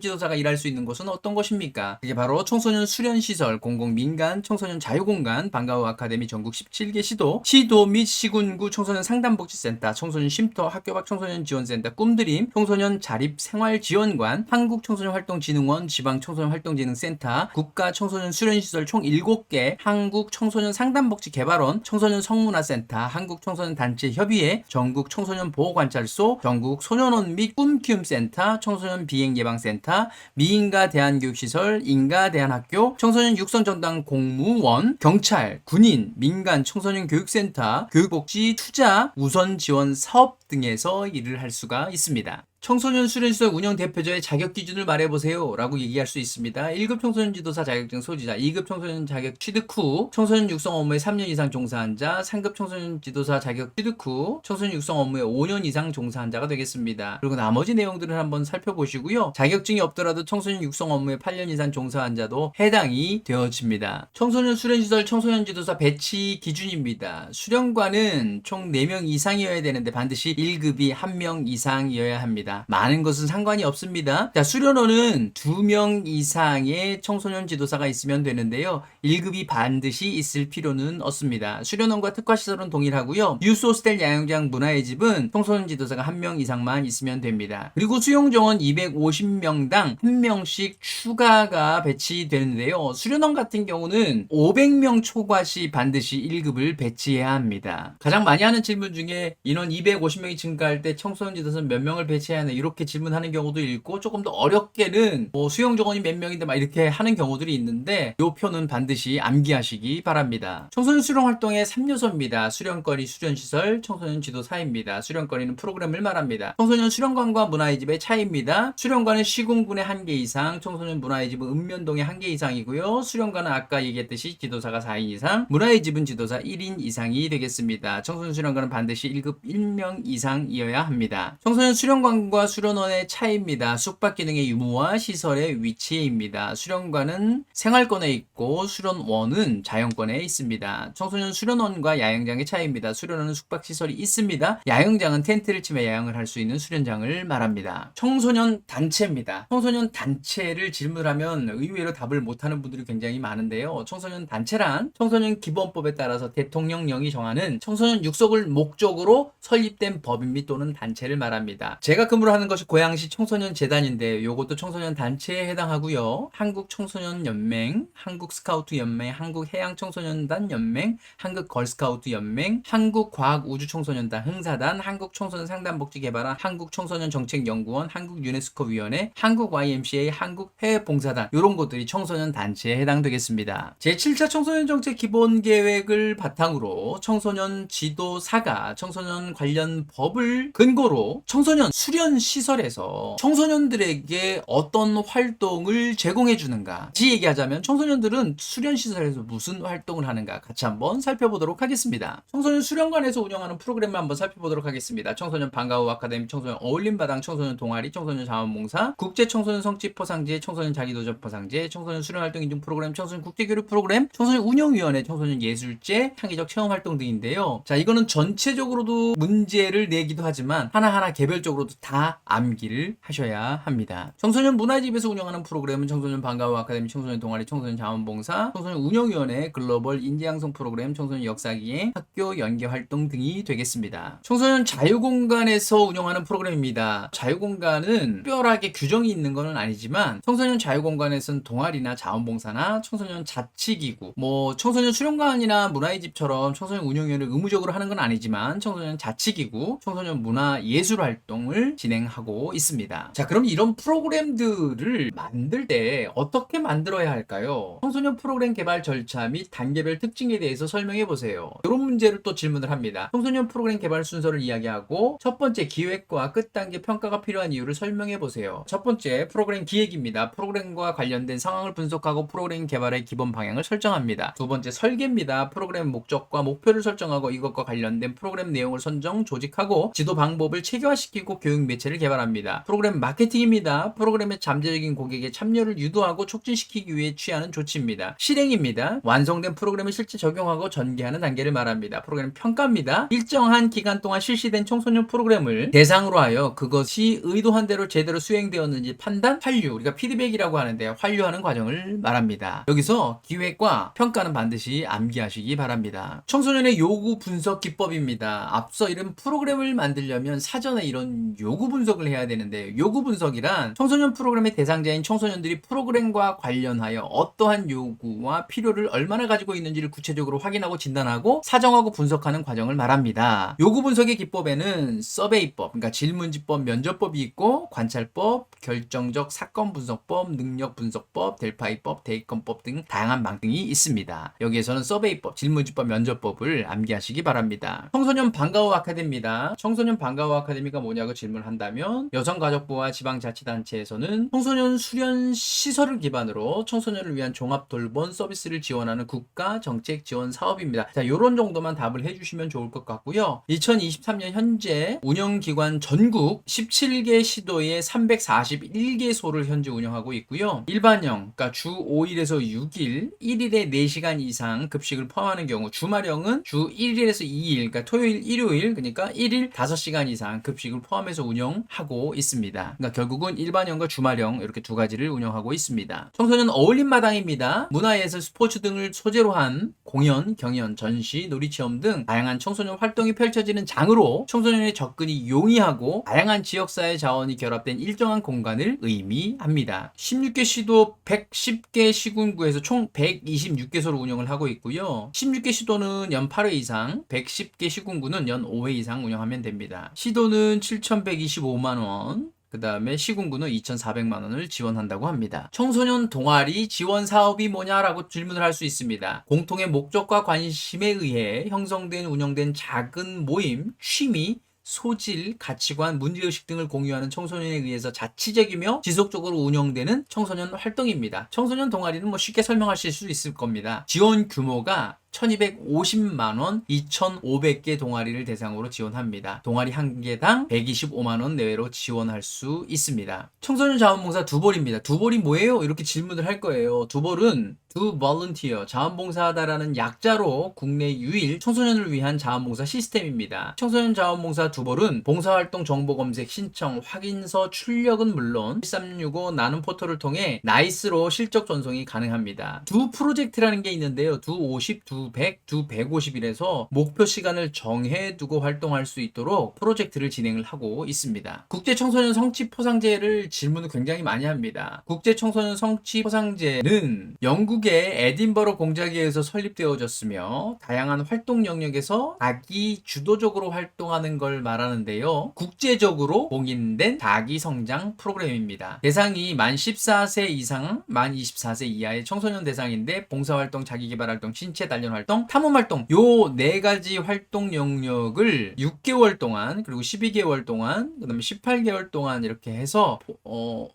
지도사가 일할 수 있는 곳은 어떤 곳입니까? 그게 바로 청소년 수련 시설, 공공 민간 청소년 자유공간, 방과후 아카데미 전국 17개 시도 및 시군구 청소년 상담복지센터, 청소년 쉼터, 학교 밖 청소년 지원센터, 꿈드림, 청소년 자립생활지원관, 한국청소년활동진흥원, 지방청소년활동진흥센터, 국가청소년 수련시설 총 7개, 한국청소년 상담복지개발원, 청소년 성문화센터, 한국청소년단체협의회, 전국청소년보호관찰소, 전국소년원 및 꿈키움센터, 청소년 비행예방센터, 미인가 대한교육시설, 인가 대한학교, 청소년 육성전담 공무원, 경찰, 군인, 민간 청소년 교육센터, 교육복지 투자 우선 지원 사업 등에서 일을 할 수가 있습니다. 청소년 수련시설 운영 대표자의 자격 기준을 말해보세요 라고 얘기할 수 있습니다. 1급 청소년 지도사 자격증 소지자, 2급 청소년 자격 취득 후 청소년 육성 업무에 3년 이상 종사한 자, 3급 청소년 지도사 자격 취득 후 청소년 육성 업무에 5년 이상 종사한 자가 되겠습니다. 그리고 나머지 내용들을 한번 살펴보시고요. 자격증이 없더라도 청소년 육성 업무에 8년 이상 종사한 자도 해당이 되어집니다. 청소년 수련시설 청소년 지도사 배치 기준입니다. 수련관은 총 4명 이상이어야 되는데 반드시 1급이 1명 이상이어야 합니다. 많은 것은 상관이 없습니다. 자, 수련원은 2명 이상의 청소년 지도사가 있으면 되는데요. 1급이 반드시 있을 필요는 없습니다. 수련원과 특화시설은 동일하고요. 유스 호스텔 야영장 문화의 집은 청소년 지도사가 1명 이상만 있으면 됩니다. 그리고 수용정원 250명당 1명씩 추가가 배치되는데요. 수련원 같은 경우는 500명 초과 시 반드시 1급을 배치해야 합니다. 가장 많이 하는 질문 중에 인원 250명이 증가할 때 청소년 지도사 몇 명을 배치해야 하나 이렇게 질문하는 경우도 있고, 조금 더 어렵게는 뭐 수용 정원이 몇 명인데 막 이렇게 하는 경우들이 있는데 이 표는 반드시 암기하시기 바랍니다. 청소년 수련 활동의 3요소입니다. 수련거리, 수련시설, 청소년 지도사입니다. 수련거리는 프로그램을 말합니다. 청소년 수련관과 문화의 집의 차이입니다. 수련관은 시군군에 1개 이상, 청소년 문화의 집은 읍면동에 1개 이상이고요. 수련관은 아까 얘기했듯이 지도사가 4인 이상, 문화의 집은 지도사 1인 이상이 되겠습니다. 청소년 수련관은 반드시 1급 1명 이상이어야 합니다. 청소년 수련관과 수련원의 차이입니다. 숙박 기능의 유무와 시설의 위치입니다. 수련관은 생활권에 있고 수련원은 자연권에 있습니다. 청소년 수련원과 야영장의 차이입니다. 수련원은 숙박 시설이 있습니다. 야영장은 텐트를 치며 야영을 할 수 있는 수련장을 말합니다. 청소년 단체입니다. 청소년 단체를 질문하면 의외로 답을 못하는 분들이 굉장히 많은데요. 청소년 단체란 청소년 기본법에 따라서 대통령령이 정하는 청소년 육성을 목적으로 설립된 법인 및 또는 단체를 말합니다. 제가 근무를 하는 것이 고양시 청소년 재단인데 이것도 청소년 단체에 해당하고요. 한국 청소년 연맹, 한국 스카우트 연맹, 한국 해양 청소년단 연맹, 한국 걸스카우트 연맹, 한국 과학 우주 청소년단 흥사단, 한국 청소년 상담복지 개발원, 한국 청소년 정책 연구원, 한국 유네스코 위원회, 한국 YMCA, 한국 해외 봉사단, 이런 것들이 청소년 단체에 해당되겠습니다. 제7차 청소년 정책 기본 계획을 바탕으로 청소년 지도사가 청소년 관련 법을 근거로 청소년 수련 시설에서 청소년들에게 어떤 활동을 제공해 주는가, 다시 얘기하자면 청소년들은 수련 시설에서 무슨 활동을 하는가 같이 한번 살펴보도록 하겠습니다. 청소년 수련관에서 운영하는 프로그램을 한번 살펴보도록 하겠습니다. 청소년 방과후 아카데미, 청소년 어울림바당, 청소년 동아리, 청소년 자원봉사, 국제 청소년 성취 포상제, 청소년 자기도전 포상제, 청소년 수련활동 인증 프로그램, 청소년 국제교류 프로그램, 청소년 운영위원회, 청소년 예술제, 창의적 체험활동 등인데요. 자, 이거는 전체적으로도 문제를 내기도 하지만 하나하나 개별적으로도 다 암기를 하셔야 합니다. 청소년 문화집에서 운영하는 프로그램은 청소년 방과후 아카데미, 청소년 동아리, 청소년 자원봉사, 청소년 운영위원회, 글로벌 인재양성 프로그램, 청소년 역사기행, 학교 연계활동 등이 되겠습니다. 청소년 자유공간에서 운영하는 프로그램입니다. 자유공간은 특별하게 규정이 있는 것은 아니지만 청소년 자유공간에서는 동아리나 자원봉사나 청소년 자치기구, 청소년 수련관이나 문화의 집처럼 청소년 운영위원회를 의무적으로 하는 건 아니지만 청소년 자치기구, 청소년 문화예술활동을 진행하고 있습니다. 자, 그럼 이런 프로그램들을 만들 때 어떻게 만들어야 할까요? 청소년 프로그램 개발 절차 및 단계별 특징에 대해서 설명해 보세요. 이런 문제를 또 질문을 합니다. 청소년 프로그램 개발 순서를 이야기하고 첫 번째 기획과 끝 단계 평가가 필요한 이유를 설명해 보세요. 첫 번째 프로그램 기획입니다. 프로그램과 관련된 상황을 분석하고 프로그램 개발의 기본 방향을 설정합니다. 두 번째 설계입니다. 프로그램 목적과 목표를 설정하고 이것과 관련된 프로그램 내용을 선정, 조직하고 지도 방법을 체계화시키고 교육 매체를 개발합니다. 프로그램 마케팅입니다. 프로그램의 잠재적인 고객의 참여를 유도하고 촉진시키기 위해 취하는 조치입니다. 실행입니다. 완성된 프로그램을 실제 적용하고 전개하는 단계를 말합니다. 프로그램 평가입니다. 일정한 기간 동안 실시된 청소년 프로그램을 대상으로 하여 그것이 의도한 대로 제대로 수행되었는지 판단, 환류, 우리가 피드백이라고 하는데 환류하는 과정을 말합니다. 여기서 기획과 평가는 반드시 암기하시기 바랍니다. 청소년의 요구 분석 기법입니다. 앞서 이런 프로그램을 만들려면 사전에 이런 요구 분석을 해야 되는데, 요구 분석이란 청소년 프로그램의 대상자인 청소년들이 프로그램과 관련하여 어떠한 요구와 필요를 얼마나 가지고 있는지를 구체적으로 확인하고 진단하고 사정하고 분석하는 과정을 말합니다. 요구 분석의 기법에는 서베이법, 그러니까 질문지법, 면접법이 있고 관찰법, 결정적 사건 분석법, 능력 분석법, 델파이법, 대입권법 등 다양한 방등이 있습니다. 여기에서는 서베이법, 질문지법, 면접법을 암기하시기 바랍니다. 청소년 방과후 아카데미입니다. 청소년 방과후 아카데미가 뭐냐고 질문한다면, 여성가족부와 지방자치단체에서는 청소년 수련 시설을 기반으로 청소년을 위한 종합 돌봄 서비스를 지원하는 국가 정책 지원 사업입니다. 자, 요런 정도만 답을 해주시면 좋을 것 같고요. 2023년 현재 운영기관 전국 17개 시도에 341개소를 현재 운영하고 있고요. 일반형, 그러니까 주 5일에서 6일, 1일에 4시간 이상 급식을 포함하는 경우, 주말형은 주 1일에서 2일, 그러니까 토요일, 일요일, 그러니까 1일 5시간 이상 급식을 포함해서 운영하고 있습니다. 그러니까 결국은 일반형과 주말형 이렇게 두 가지를 운영하고 있습니다. 청소년 어울림마당입니다. 문화예술, 스포츠 등을 소재로 한 공연, 경연, 전시, 놀이체험 등 다양한 청소년 활동이 펼쳐지는 장으로 청소년의 접근이 용이하고 다양한 지역사회 자원이 결합된 일정한 공간을 의미합니다. 16개 시도 110개 시군구에서 총 126개소를 운영을 하고 있고요. 16개 시도는 연 8회 이상, 110개 시군구는 연 5회 이상 운영하면 됩니다. 시도는 7,125만원, 그 다음에 시군구는 2,400만원을 지원한다고 합니다. 청소년 동아리 지원 사업이 뭐냐라고 질문을 할 수 있습니다. 공통의 목적과 관심에 의해 형성된 운영된 작은 모임, 취미, 소질, 가치관, 문제의식 등을 공유하는 청소년에 의해서 자치적이며 지속적으로 운영되는 청소년 활동입니다. 청소년 동아리는 뭐 쉽게 설명하실 수 있을 겁니다. 지원 규모가 1250만원, 2500개 동아리를 대상으로 지원합니다. 동아리 한 개당 125만원 내외로 지원할 수 있습니다. 청소년 자원봉사 두볼입니다. 두볼이 뭐예요? 이렇게 질문을 할 거예요. 두볼은 Do Volunteer, 자원봉사하다라는 약자로 국내 유일 청소년을 위한 자원봉사 시스템입니다. 청소년 자원봉사 두볼은 봉사활동 정보검색, 신청, 확인서 출력은 물론 1365 나눔 포털을 통해 나이스로 실적 전송이 가능합니다. 두 프로젝트라는 게 있는데요. 두 50, 두 100, 두 150일에서 목표 시간을 정해두고 활동할 수 있도록 프로젝트를 진행을 하고 있습니다. 국제청소년 성취 포상제를 질문을 굉장히 많이 합니다. 국제청소년 성취 포상제는 영국의 에딘버러 공작회에서 설립되어졌으며 다양한 활동 영역에서 자기 주도적으로 활동하는 걸 말하는데요. 국제적으로 공인된 자기 성장 프로그램입니다. 대상이 만 14세 이상, 만 24세 이하의 청소년 대상인데 봉사활동, 자기개발활동, 신체 단련 활동, 탐험활동 요 네 가지 활동 영역을 6개월 동안, 그리고 12개월 동안, 그 다음에 18개월 동안 이렇게 해서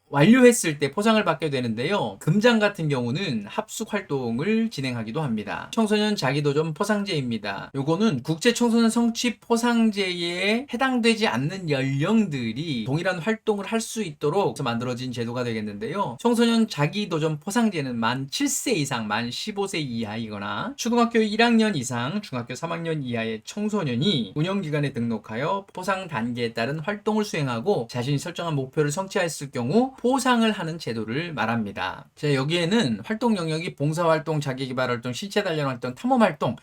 완료했을 때 포상을 받게 되는데요. 금장 같은 경우는 합숙 활동을 진행하기도 합니다. 청소년 자기도전 포상제입니다. 요거는 국제청소년 성취 포상제에 해당되지 않는 연령들이 동일한 활동을 할 수 있도록 만들어진 제도가 되겠는데요. 청소년 자기도전 포상제는 만 7세 이상, 만 15세 이하이거나 초등학교 1학년 이상, 중학교 3학년 이하의 청소년이 운영기관에 등록하여 포상 단계에 따른 활동을 수행하고 자신이 설정한 목표를 성취했을 경우 포상을 하는 제도를 말합니다. 자, 여기에는 활동 영역이 봉사활동, 자기개발활동, 신체단련활동, 탐험활동,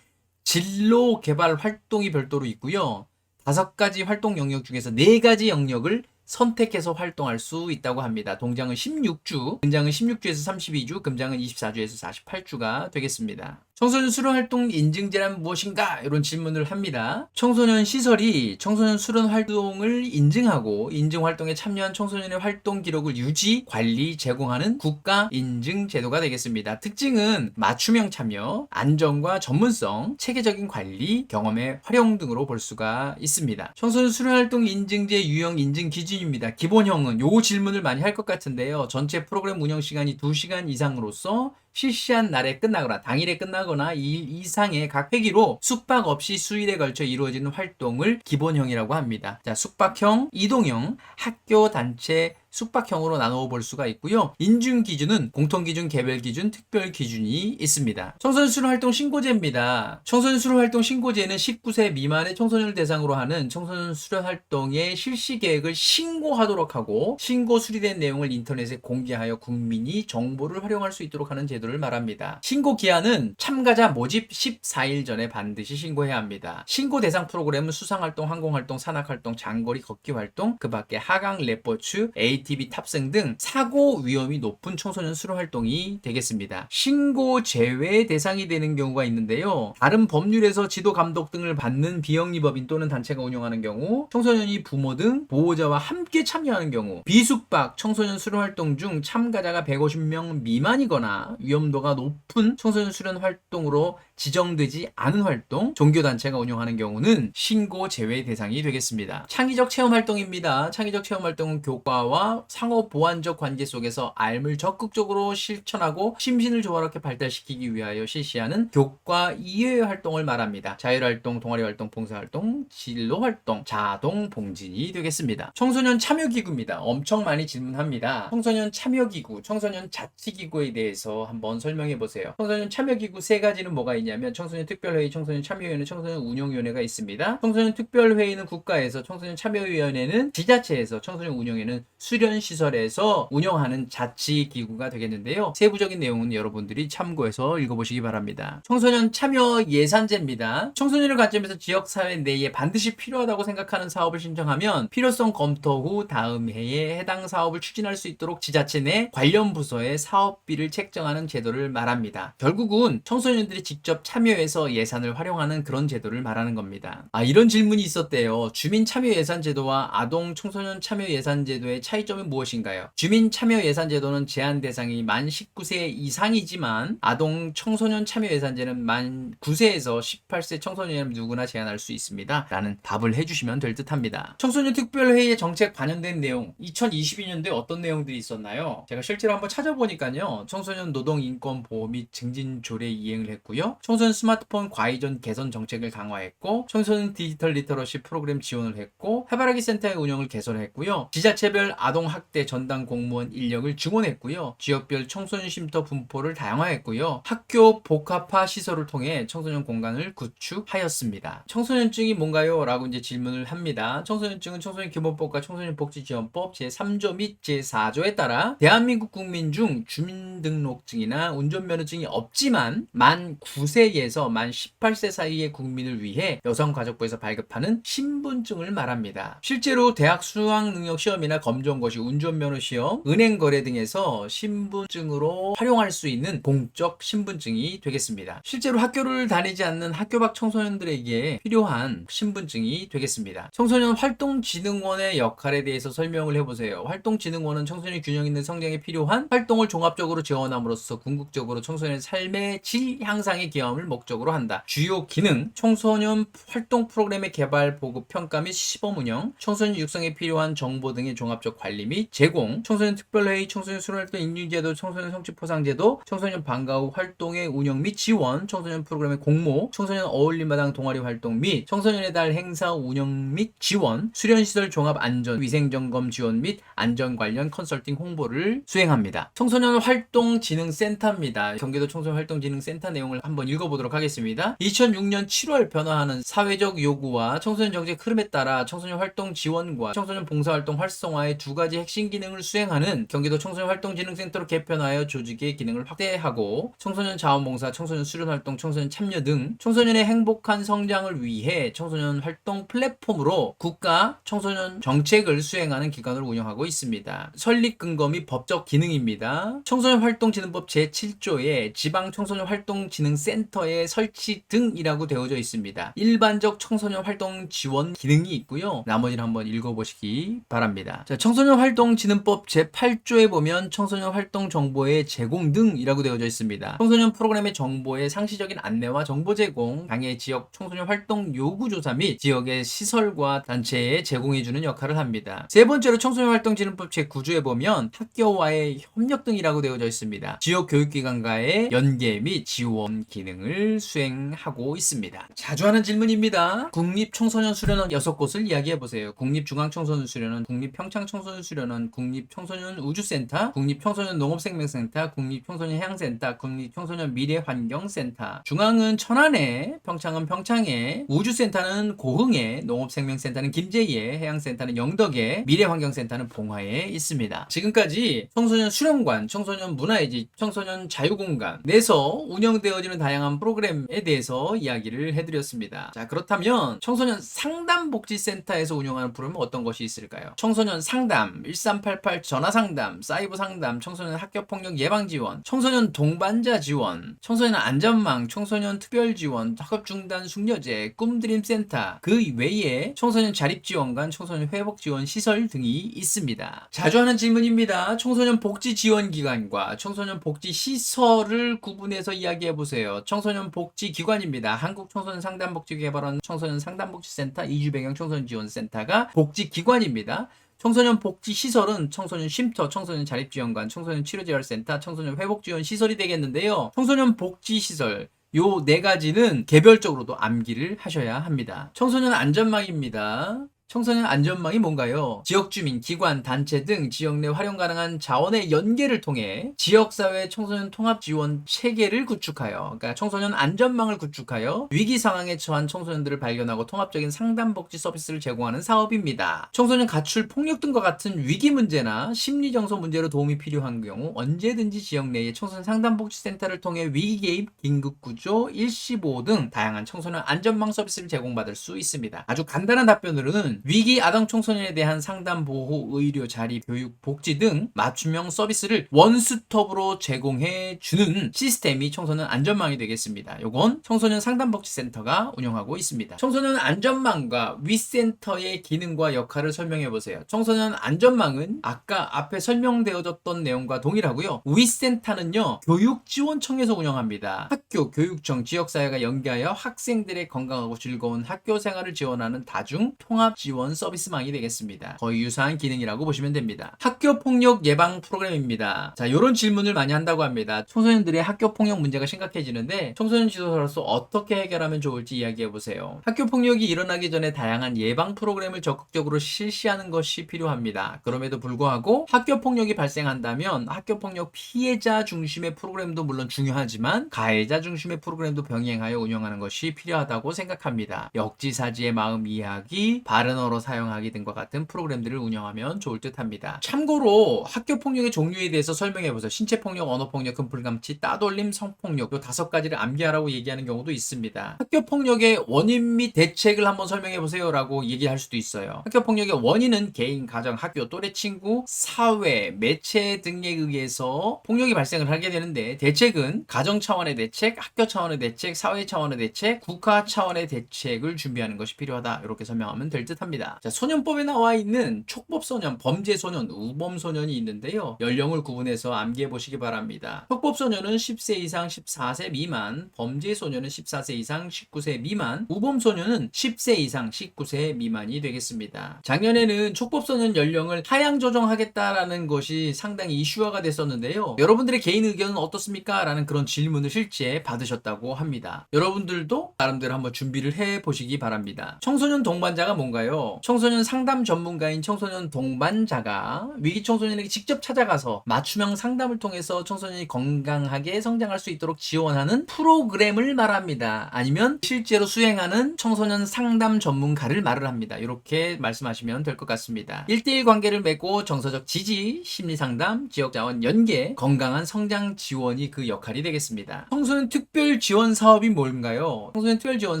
진로개발 활동이 별도로 있고요. 5가지 활동 영역 중에서 4가지 영역을 선택해서 활동할 수 있다고 합니다. 동장은 16주, 근장은 16주에서 32주, 금장은 24주에서 48주가 되겠습니다. 청소년 수련활동 인증제란 무엇인가? 이런 질문을 합니다. 청소년 시설이 청소년 수련 활동을 인증하고 인증활동에 참여한 청소년의 활동 기록을 유지, 관리, 제공하는 국가 인증 제도가 되겠습니다. 특징은 맞춤형 참여, 안전과 전문성, 체계적인 관리, 경험의 활용 등으로 볼 수가 있습니다. 청소년 수련활동 인증제 유형 인증 기준입니다. 기본형은 요 질문을 많이 할 것 같은데요. 전체 프로그램 운영 시간이 2시간 이상으로서 실시한 날에 끝나거나 당일에 끝나거나 2일 이상의 각 회기로 숙박 없이 수일에 걸쳐 이루어지는 활동을 기본형이라고 합니다. 자, 숙박형, 이동형, 학교, 단체, 숙박형으로 나누어 볼 수가 있고요. 인증 기준은 공통기준, 개별기준, 특별기준이 있습니다. 청소년 수련활동 신고제입니다. 청소년 수련활동 신고제는 19세 미만의 청소년을 대상으로 하는 청소년 수련활동의 실시 계획을 신고하도록 하고 신고 수리된 내용을 인터넷에 공개하여 국민이 정보를 활용할 수 있도록 하는 제도를 말합니다. 신고 기한은 참가자 모집 14일 전에 반드시 신고해야 합니다. 신고 대상 프로그램은 수상활동, 항공활동, 산악활동, 장거리 걷기활동, 그 밖에 하강, 레포츠, ATV 탑승 등 사고 위험이 높은 청소년 수련 활동이 되겠습니다. 신고 제외 대상이 되는 경우가 있는데요. 다른 법률에서 지도 감독 등을 받는 비영리법인 또는 단체가 운영하는 경우, 청소년이 부모 등 보호자와 함께 참여하는 경우, 비숙박 청소년 수련 활동 중 참가자가 150명 미만이거나 위험도가 높은 청소년 수련 활동으로 지정되지 않은 활동, 종교단체가 운영하는 경우는 신고 제외 대상이 되겠습니다. 창의적 체험 활동입니다. 창의적 체험 활동은 교과와 상호 보완적 관계 속에서 삶을 적극적으로 실천하고 심신을 조화롭게 발달시키기 위하여 실시하는 교과 이외의 활동을 말합니다. 자율활동, 동아리활동, 봉사활동, 진로활동, 자동봉진이 되겠습니다. 청소년 참여기구입니다. 엄청 많이 질문합니다. 청소년 참여기구, 청소년 자치기구에 대해서 한번 설명해 보세요. 청소년 참여기구 세 가지는 뭐가 있냐면 청소년 특별회의, 청소년 참여위원회, 청소년 운영위원회가 있습니다. 청소년 특별회의는 국가에서, 청소년 참여위원회는 지자체에서, 청소년 운영회는 수련시설에서 운영하는 자치기구가 되겠는데요. 세부적인 내용은 여러분들이 참고해서 읽어보시기 바랍니다. 청소년 참여 예산제입니다. 청소년을 관점에서 지역사회 내에 반드시 필요하다고 생각하는 사업을 신청하면 필요성 검토 후 다음 해에 해당 사업을 추진할 수 있도록 지자체 내 관련 부서에 사업비를 책정하는 제도를 말합니다. 결국은 청소년들이 직접 참여해서 예산을 활용하는 그런 제도를 말하는 겁니다. 이런 질문이 있었대요. 주민 참여 예산 제도와 아동 청소년 참여 예산 제도의 차이점은 무엇인가요? 주민 참여 예산 제도는 제한 대상이 만 19세 이상이지만 아동 청소년 참여 예산제는 만 9세에서 18세 청소년이라면 누구나 제한할 수 있습니다. 라는 답을 해주시면 될 듯합니다. 청소년 특별회의에 정책 반영된 내용, 2022년도에 어떤 내용들이 있었나요? 제가 실제로 한번 찾아보니까요. 청소년 노동 인권 보호 및 증진 조례 이행을 했고요. 청소년 스마트폰 과의전 개선 정책을 강화했고, 청소년 디지털 리터러시 프로그램 지원을 했고, 해바라기 센터의 운영을 개선했고요. 지자체별 아동 학대 전담 공무원 인력을 증원했고요. 지역별 청소년 쉼터 분포를 다양화했고요. 학교 복합화 시설을 통해 청소년 공간을 구축하였습니다. 청소년증이 뭔가요? 라고 이제 질문을 합니다. 청소년증은 청소년 기본법과 청소년 복지지원법 제3조 및 제4조에 따라 대한민국 국민 중 주민등록증이나 운전면허증이 없지만 만 9세에서 만 18세 사이의 국민을 위해 여성가족부에서 발급하는 신분증을 말합니다. 실제로 대학 수학능력시험이나 검정고시, 운전면허시험, 은행거래 등에서 신분증으로 활용할 수 있는 공적 신분증이 되겠습니다. 실제로 학교를 다니지 않는 학교 밖 청소년들에게 필요한 신분증이 되겠습니다. 청소년 활동진흥원의 역할에 대해서 설명을 해보세요. 활동진흥원은 청소년 균형 있는 성장에 필요한 활동을 종합적으로 지원함으로써 궁극적으로 청소년의 삶의 질 향상에 기여함을 목적으로 한다. 주요 기능, 청소년 활동 프로그램의 개발, 보급, 평가 및 시범 운영, 청소년 육성에 필요한 정보 등의 종합적 관리 및 제공, 청소년 특별회의, 청소년 수련활동 인증제도, 청소년 성취포상제도, 청소년 방과 후 활동의 운영 및 지원, 청소년 프로그램의 공모, 청소년 어울림마당 동아리 활동 및 청소년의 달 행사 운영 및 지원, 수련시설 종합 안전, 위생점검 지원 및 안전 관련 컨설팅 홍보를 수행합니다. 청소년 활동진흥센터입니다. 경기도 청소년 활동진흥센터 내용을 한번 읽어보도록 하겠습니다. 2006년 7월 변화하는 사회적 요구와 청소년 정책 흐름에 따라 청소년 활동 지원과 청소년 봉사활동 활성화의 두 가지 핵심 기능을 수행하는 경기도 청소년 활동진흥센터로 개편하여 조직의 기능을 확대하고 청소년 자원봉사, 청소년 수련활동, 청소년 참여 등 청소년의 행복한 성장을 위해 청소년 활동 플랫폼으로 국가 청소년 정책을 수행하는 기관을 운영하고 있습니다. 설립 근거 및 법적 기능입니다. 청소년 활동진흥법 제7조에 지방 청소년 활동진흥센터 센터의 설치 등이라고 되어져 있습니다. 일반적 청소년 활동 지원 기능이 있고요. 나머지는 한번 읽어보시기 바랍니다. 자, 청소년 활동 진흥법 제8조에 보면 청소년 활동 정보의 제공 등이라고 되어져 있습니다. 청소년 프로그램의 정보의 상시적인 안내와 정보 제공, 당해 지역 청소년 활동 요구 조사 및 지역의 시설과 단체에 제공해주는 역할을 합니다. 세 번째로 청소년 활동 진흥법 제9조에 보면 학교와의 협력 등이라고 되어져 있습니다. 지역 교육기관과의 연계 및 지원 기능을 수행하고 있습니다. 자주 하는 질문입니다. 국립청소년수련원 6곳을 이야기해보세요. 국립중앙청소년수련원, 국립평창청소년수련원, 국립청소년우주센터, 국립청소년농업생명센터, 국립청소년해양센터, 국립청소년미래환경센터. 중앙은 천안에, 평창은 평창에, 우주센터는 고흥에, 농업생명센터는 김제에, 해양센터는 영덕에, 미래환경센터는 봉화에 있습니다. 지금까지 청소년 수련관, 청소년 문화의집, 청소년 자유공간 내에서 운영되어지는 다양한 프로그램에 대해서 이야기를 해드렸습니다. 자, 그렇다면 청소년 상담복지센터에서 운영하는 프로그램은 어떤 것이 있을까요? 청소년 상담, 1388 전화상담, 사이버 상담, 청소년 학교폭력 예방지원, 청소년 동반자 지원, 청소년 안전망, 청소년 특별지원, 학업중단 숙려제, 꿈드림센터, 그 외에 청소년 자립지원관, 청소년 회복지원 시설 등이 있습니다. 자주 하는 질문입니다. 청소년 복지지원기관과 청소년 복지시설을 구분해서 이야기해보세요. 청소년 복지기관입니다. 한국청소년 상담복지개발원 청소년 상담복지센터, 이주배경 청소년지원센터가 복지기관입니다. 청소년 복지시설은 청소년 쉼터, 청소년 자립지원관, 청소년 치료재활센터, 청소년 회복지원 시설이 되겠는데요. 청소년 복지시설 요 네 가지는 개별적으로도 암기를 하셔야 합니다. 청소년 안전망입니다. 청소년 안전망이 뭔가요? 지역주민, 기관, 단체 등 지역 내 활용 가능한 자원의 연계를 통해 지역사회 청소년 통합지원 체계를 구축하여, 그러니까 청소년 안전망을 구축하여 위기 상황에 처한 청소년들을 발견하고 통합적인 상담복지 서비스를 제공하는 사업입니다. 청소년 가출, 폭력 등과 같은 위기 문제나 심리정서 문제로 도움이 필요한 경우 언제든지 지역 내의 청소년 상담복지센터를 통해 위기 개입, 긴급구조, 일시보호 등 다양한 청소년 안전망 서비스를 제공받을 수 있습니다. 아주 간단한 답변으로는 위기 아동 청소년에 대한 상담, 보호, 의료, 자립, 교육, 복지 등 맞춤형 서비스를 원스톱으로 제공해 주는 시스템이 청소년 안전망이 되겠습니다. 요건 청소년 상담복지센터가 운영하고 있습니다. 청소년 안전망과 위센터의 기능과 역할을 설명해 보세요. 청소년 안전망은 아까 앞에 설명되어졌던 내용과 동일하고요. 위센터는요, 교육지원청에서 운영합니다. 학교, 교육청, 지역사회가 연계하여 학생들의 건강하고 즐거운 학교 생활을 지원하는 다중 통합 지원 서비스망이 되겠습니다. 거의 유사한 기능이라고 보시면 됩니다. 학교폭력 예방 프로그램입니다. 자, 이런 질문을 많이 한다고 합니다. 청소년들의 학교폭력 문제가 심각해지는데 청소년 지도사로서 어떻게 해결하면 좋을지 이야기해보세요. 학교폭력이 일어나기 전에 다양한 예방 프로그램을 적극적으로 실시하는 것이 필요합니다. 그럼에도 불구하고 학교폭력이 발생한다면 학교폭력 피해자 중심의 프로그램도 물론 중요하지만 가해자 중심의 프로그램도 병행하여 운영하는 것이 필요하다고 생각합니다. 역지사지의 마음 이해하기, 바른 언어로 사용하기 등과 같은 프로그램들을 운영하면 좋을 듯 합니다. 참고로 학교폭력의 종류에 대해서 설명해보세요. 신체폭력, 언어폭력, 금풀감치, 따돌림, 성폭력 이 5가지를 암기하라고 얘기하는 경우도 있습니다. 학교폭력의 원인 및 대책을 한번 설명해보세요 라고 얘기할 수도 있어요. 학교폭력의 원인은 개인, 가정, 학교, 또래 친구, 사회, 매체 등에 의해서 폭력이 발생을 하게 되는데 대책은 가정 차원의 대책, 학교 차원의 대책, 사회 차원의 대책, 국가 차원의 대책을 준비하는 것이 필요하다. 이렇게 설명하면 될 듯 합니다. 자, 소년법에 나와 있는 촉법소년, 범죄소년, 우범소년이 있는데요. 연령을 구분해서 암기해 보시기 바랍니다. 촉법소년은 10세 이상 14세 미만, 범죄소년은 14세 이상 19세 미만, 우범소년은 10세 이상 19세 미만이 되겠습니다. 작년에는 촉법소년 연령을 하향 조정하겠다라는 것이 상당히 이슈화가 됐었는데요. 여러분들의 개인 의견은 어떻습니까? 라는 그런 질문을 실제 받으셨다고 합니다. 여러분들도 나름대로 한번 준비를 해 보시기 바랍니다. 청소년 동반자가 뭔가요? 청소년 상담 전문가인 청소년 동반자가 위기 청소년에게 직접 찾아가서 맞춤형 상담을 통해서 청소년이 건강하게 성장할 수 있도록 지원하는 프로그램을 말합니다. 아니면 실제로 수행하는 청소년 상담 전문가를 말을 합니다. 이렇게 말씀하시면 될 것 같습니다. 1대1 관계를 맺고 정서적 지지, 심리상담, 지역자원 연계, 건강한 성장 지원이 그 역할이 되겠습니다. 청소년 특별 지원 사업이 뭔가요? 청소년 특별 지원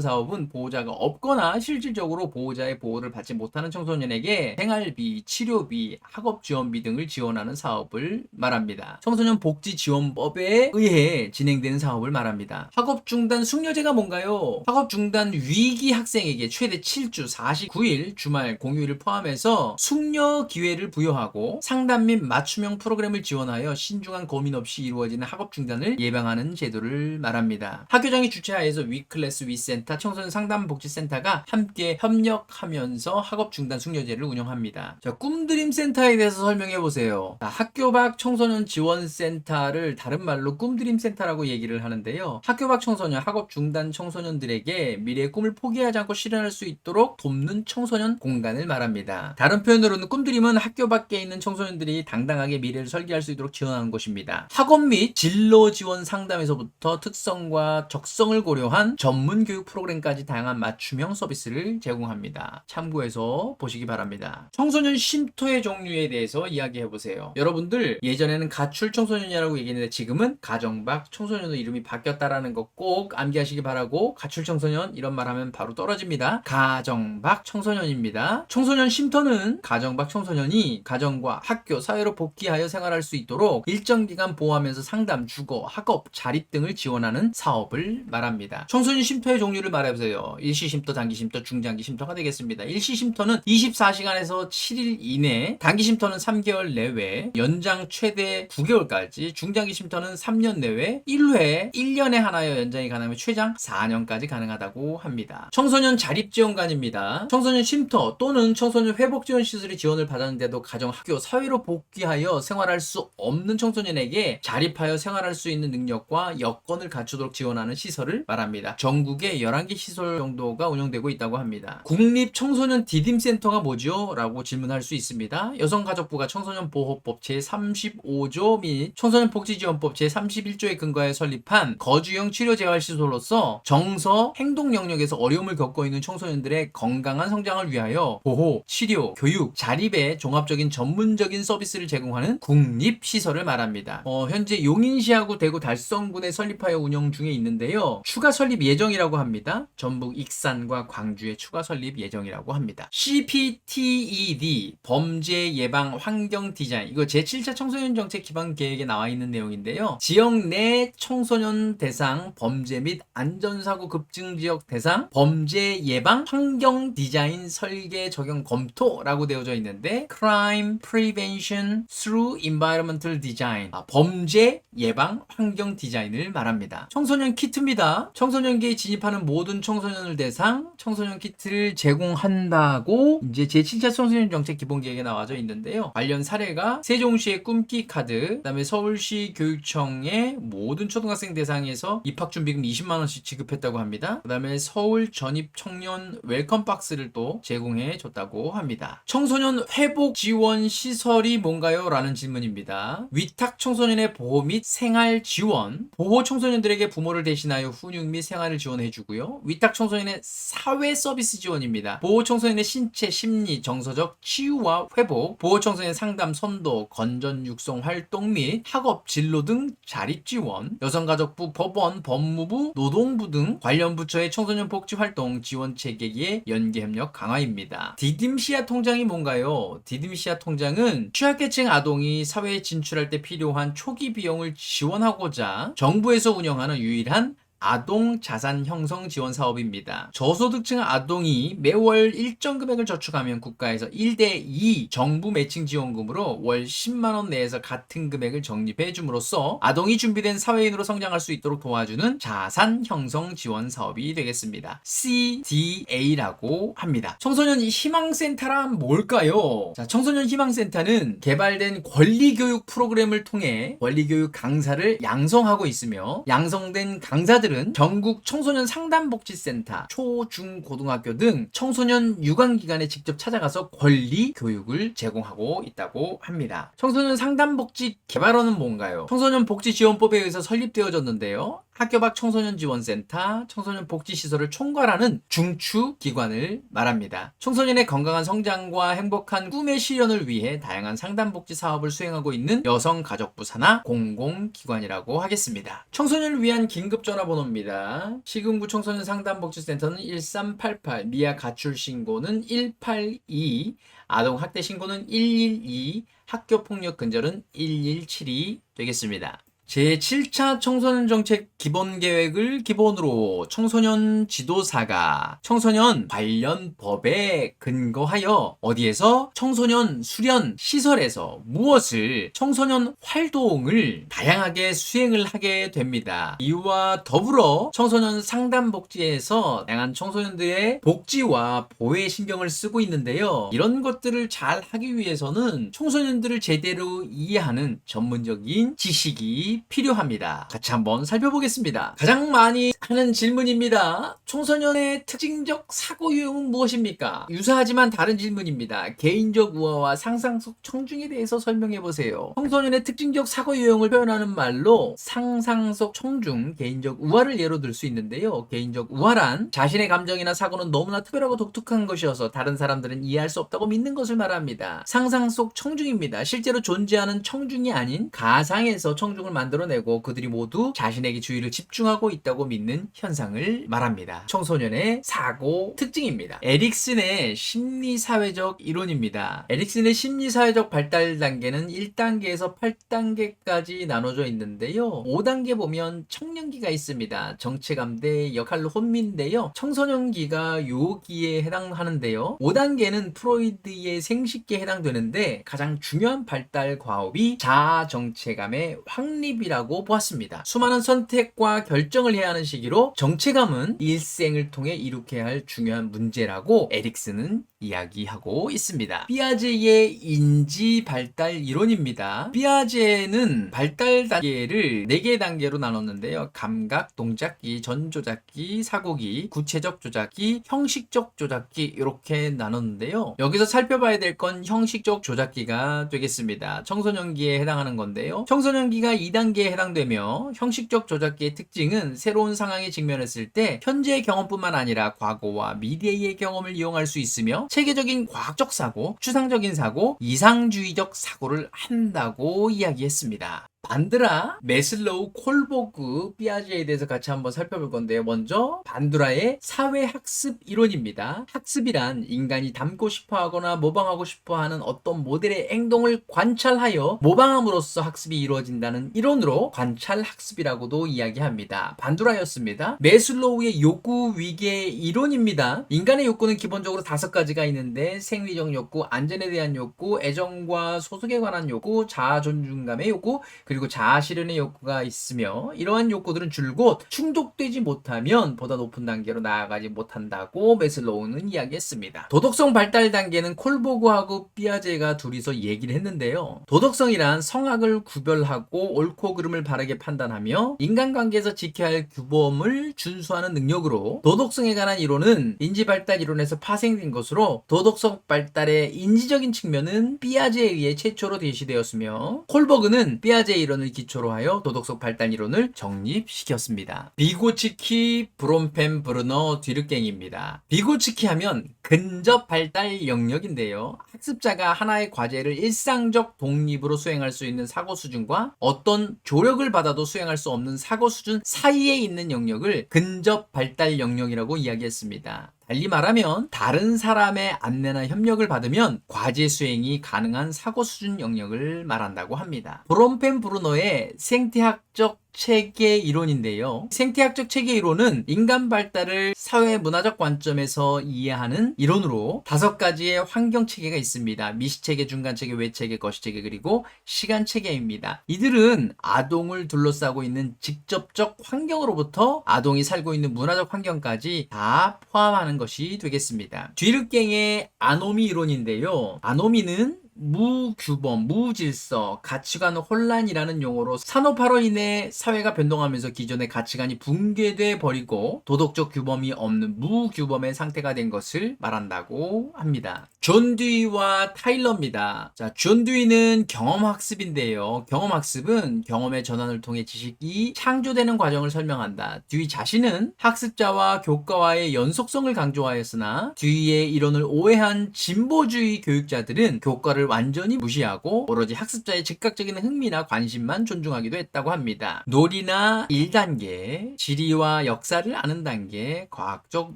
사업은 보호자가 없거나 실질적으로 보호자의 보호를 보호를 받지 못하는 청소년에게 생활비, 치료비, 학업지원비 등을 지원하는 사업을 말합니다. 청소년 복지지원법에 의해 진행되는 사업을 말합니다. 학업중단 숙려제가 뭔가요? 학업중단 위기 학생에게 최대 7주 49일 주말 공휴일을 포함해서 숙려 기회를 부여하고 상담 및 맞춤형 프로그램을 지원하여 신중한 고민 없이 이루어지는 학업중단을 예방하는 제도를 말합니다. 학교장이 주최하여서 위클래스 위센터 청소년 상담복지센터가 함께 협력하면서 학업중단 숙려제를 운영합니다. 자, 꿈드림 센터에 대해서 설명해 보세요. 학교 밖 청소년 지원센터를 다른 말로 꿈드림 센터라고 얘기를 하는데요. 학교 밖 청소년, 학업중단 청소년들에게 미래의 꿈을 포기하지 않고 실현할 수 있도록 돕는 청소년 공간을 말합니다. 다른 표현으로는 꿈드림은 학교 밖에 있는 청소년들이 당당하게 미래를 설계할 수 있도록 지원하는 곳입니다. 학업 및 진로 지원 상담에서부터 특성과 적성을 고려한 전문 교육 프로그램까지 다양한 맞춤형 서비스를 제공합니다. 참고해서 보시기 바랍니다. 청소년 쉼터의 종류에 대해서 이야기해 보세요. 여러분들 예전에는 가출 청소년이라고 얘기했는데 지금은 가정 밖 청소년으로 이름이 바뀌었다라는 거 꼭 암기하시기 바라고, 가출 청소년 이런 말 하면 바로 떨어집니다. 가정 밖 청소년입니다. 청소년 쉼터는 가정 밖 청소년이 가정과 학교, 사회로 복귀하여 생활할 수 있도록 일정 기간 보호하면서 상담, 주거, 학업, 자립 등을 지원하는 사업을 말합니다. 청소년 쉼터의 종류를 말해보세요. 일시 쉼터, 단기 쉼터, 중장기 쉼터가 되겠습니다. 일시 쉼터는 24시간에서 7일 이내, 단기 쉼터는 3개월 내외, 연장 최대 9개월까지, 중장기 쉼터는 3년 내외, 1회 1년에 하나여 연장이 가능하면 최장 4년까지 가능하다고 합니다. 청소년 자립지원관입니다. 청소년 쉼터 또는 청소년 회복지원시설의 지원을 받았는데도 가정, 학교, 사회로 복귀하여 생활할 수 없는 청소년에게 자립하여 생활할 수 있는 능력과 여건을 갖추도록 지원하는 시설을 말합니다. 전국에 11개 시설 정도가 운영되고 있다고 합니다. 국립청소년 디딤센터가 뭐죠? 라고 질문할 수 있습니다. 여성가족부가 청소년보호법 제35조 및 청소년복지지원법 제31조에 근거하여 설립한 거주형 치료재활시설로서 정서, 행동 영역에서 어려움을 겪고 있는 청소년들의 건강한 성장을 위하여 보호, 치료, 교육, 자립의 종합적인 전문적인 서비스를 제공하는 국립시설을 말합니다. 현재 용인시하고 대구 달성군에 설립하여 운영 중에 있는데요. 추가 설립 예정이라고 합니다. 전북 익산과 광주에 추가 설립 예정이라고 합니다. CPTED 범죄 예방 환경 디자인, 이거 제7차 청소년 정책 기반 계획에 나와 있는 내용인데요. 지역 내 청소년 대상 범죄 및 안전사고 급증 지역 대상 범죄 예방 환경 디자인 설계 적용 검토라고 되어져 있는데, Crime Prevention through Environmental Design, 범죄 예방 환경 디자인을 말합니다. 청소년 키트입니다. 청소년기에 진입하는 모든 청소년을 대상 청소년 키트를 제공한다고 이제 제7차 청소년 정책 기본 계획에 나와져 있는데요. 관련 사례가 세종시의 꿈키 카드, 그다음에 서울시 교육청의 모든 초등학생 대상에서 입학준비금 20만 원씩 지급했다고 합니다. 그다음에 서울 전입 청년 웰컴 박스를 또 제공해 줬다고 합니다. 청소년 회복 지원 시설이 뭔가요? 라는 질문입니다. 위탁 청소년의 보호 및 생활 지원, 보호 청소년들에게 부모를 대신하여 훈육 및 생활을 지원해 주고요. 위탁 청소년의 사회 서비스 지원입니다. 보호 청소년의 신체, 심리, 정서적 치유와 회복, 보호 청소년의 상담, 선도, 건전 육성 활동 및 학업, 진로 등 자립 지원, 여성가족부, 법원, 법무부, 노동부 등 관련 부처의 청소년 복지 활동 지원 체계의 연계 협력 강화입니다. 디딤시아 통장이 뭔가요? 디딤시아 통장은 취약계층 아동이 사회에 진출할 때 필요한 초기 비용을 지원하고자 정부에서 운영하는 유일한 아동 자산 형성 지원 사업입니다. 저소득층 아동이 매월 일정 금액을 저축하면 국가에서 1대2 정부 매칭 지원금으로 월 10만 원 내에서 같은 금액을 적립해 줌으로써 아동이 준비된 사회인으로 성장할 수 있도록 도와주는 자산 형성 지원 사업이 되겠습니다. CDA라고 합니다. 청소년 희망센터란 뭘까요? 자, 청소년 희망센터는 개발된 권리교육 프로그램을 통해 권리교육 강사를 양성하고 있으며, 양성된 강사들은 전국 청소년 상담복지센터, 초, 중, 고등학교 등 청소년 유관기관에 직접 찾아가서 권리 교육을 제공하고 있다고 합니다. 청소년 상담복지 개발원은 뭔가요? 청소년 복지지원법에 의해서 설립되어졌는데요. 학교 밖 청소년 지원센터, 청소년 복지시설을 총괄하는 중추기관을 말합니다. 청소년의 건강한 성장과 행복한 꿈의 실현을 위해 다양한 상담복지 사업을 수행하고 있는 여성가족부 산하 공공기관이라고 하겠습니다. 청소년을 위한 긴급전화번호입니다. 시군구 청소년 상담복지센터는 1388, 미아 가출 신고는 182, 아동학대 신고는 112, 학교폭력 근절은 1172 되겠습니다. 제7차 청소년 정책 기본계획을 기본으로 청소년 지도사가 청소년 관련 법에 근거하여 어디에서 청소년 수련 시설에서 무엇을 청소년 활동을 다양하게 수행을 하게 됩니다. 이와 더불어 청소년 상담복지에서 다양한 청소년들의 복지와 보호에 신경을 쓰고 있는데요. 이런 것들을 잘 하기 위해서는 청소년들을 제대로 이해하는 전문적인 지식이 필요합니다. 같이 한번 살펴보겠습니다. 가장 많이 하는 질문입니다. 청소년의 특징적 사고 유형은 무엇입니까? 유사하지만 다른 질문입니다. 개인적 우화와 상상 속 청중에 대해서 설명해 보세요. 청소년의 특징적 사고 유형을 표현하는 말로 상상 속 청중, 개인적 우화를 예로 들 수 있는데요. 개인적 우화란 자신의 감정이나 사고는 너무나 특별하고 독특한 것이어서 다른 사람들은 이해할 수 없다고 믿는 것을 말합니다. 상상 속 청중입니다. 실제로 존재하는 청중이 아닌 가상에서 청중을 만들어내고 그들이 모두 자신에게 주의를 집중하고 있다고 믿는 현상을 말합니다. 청소년의 사고 특징입니다. 에릭슨의 심리사회적 이론입니다. 에릭슨의 심리사회적 발달 단계는 1단계에서 8단계까지 나눠져 있는데요. 5단계 보면 청년기가 있습니다. 정체감대 역할로 혼미인데요. 청소년기가 요기에 해당하는데요. 5단계는 프로이드의 생식기에 해당되는데 가장 중요한 발달 과업이 자아 정체감의 확립이라고 보았습니다. 수많은 선택과 결정을 해야 하는 시기로 정체감은 일생을 통해 이룩해야 할 중요한 문제라고 에릭슨은 이야기하고 있습니다. 피아제의 인지 발달 이론입니다. 피아제는 발달 단계를 4개 단계로 나눴는데요. 감각, 동작기, 전조작기, 사고기, 구체적 조작기, 형식적 조작기 이렇게 나눴는데요. 여기서 살펴봐야 될 건 형식적 조작기가 되겠습니다. 청소년기에 해당하는 건데요. 청소년기가 2단계에 해당되며 형식적 조작기의 특징은 새로운 상황에 직면했을 때 현재의 경험뿐만 아니라 과거와 미래의 경험을 이용할 수 있으며 체계적인 과학적 사고, 추상적인 사고, 이상주의적 사고를 한다고 이야기했습니다. 반드라, 메슬로우, 콜보그, 피아제에 대해서 같이 한번 살펴볼 건데요. 먼저 반드라의 사회학습 이론입니다. 학습이란 인간이 닮고 싶어하거나 모방하고 싶어하는 어떤 모델의 행동을 관찰하여 모방함으로써 학습이 이루어진다는 이론으로 관찰학습이라고도 이야기합니다. 반드라였습니다. 메슬로우의 욕구 위계 이론입니다. 인간의 욕구는 기본적으로 5가지가 있는데 생리적 욕구, 안전에 대한 욕구, 애정과 소속에 관한 욕구, 자아 존중감의 욕구, 그리고 자아 실현의 욕구가 있으며 이러한 욕구들은 줄곧 충족되지 못하면 보다 높은 단계로 나아가지 못한다고 메슬로우는 이야기했습니다. 도덕성 발달 단계는 콜보그하고 피아제가 둘이서 얘기를 했는데요. 도덕성이란 성악을 구별하고 옳고 그름을 바르게 판단하며 인간관계에서 지켜야 할 규범을 준수하는 능력으로, 도덕성에 관한 이론은 인지발달 이론에서 파생된 것으로 도덕성 발달의 인지적인 측면은 피아제에 의해 최초로 제시되었으며 콜버그는 피아제 이론을 기초로 하여 도덕성 발달 이론을 정립시켰습니다. 비고츠키, 브롬펜, 브르너, 뒤르갱입니다. 비고츠키 하면 근접 발달 영역인데요. 학습자가 하나의 과제를 일상적 독립으로 수행할 수 있는 사고 수준과 어떤 조력을 받아도 수행할 수 없는 사고 수준 사이에 있는 영역을 근접 발달 영역이라고 이야기했습니다. 달리 말하면 다른 사람의 안내나 협력을 받으면 과제 수행이 가능한 사고 수준 영역을 말한다고 합니다. 브롬펜 브루노의 생태학적 체계 이론인데요. 생태학적 체계 이론은 인간 발달을 사회 문화적 관점에서 이해하는 이론으로 5가지의 환경 체계가 있습니다. 미시 체계, 중간 체계, 외 체계, 거시 체계, 그리고 시간 체계입니다. 이들은 아동을 둘러싸고 있는 직접적 환경으로부터 아동이 살고 있는 문화적 환경까지 다 포함하는 것이 되겠습니다. 뒤르갱의 아노미 이론인데요. 아노미는 무규범, 무질서, 가치관 혼란이라는 용어로 산업화로 인해 사회가 변동하면서 기존의 가치관이 붕괴돼 버리고 도덕적 규범이 없는 무규범의 상태가 된 것을 말한다고 합니다. 존 듀이와 타일러입니다. 자, 존 듀이는 경험학습인데요. 경험학습은 경험의 전환을 통해 지식이 창조되는 과정을 설명한다. 듀이 자신은 학습자와 교과와의 연속성을 강조하였으나 듀이의 이론을 오해한 진보주의 교육자들은 교과를 완전히 무시하고 오로지 학습자의 즉각적인 흥미나 관심만 존중하기도 했다고 합니다. 놀이나 1단계, 지리와 역사를 아는 단계, 과학적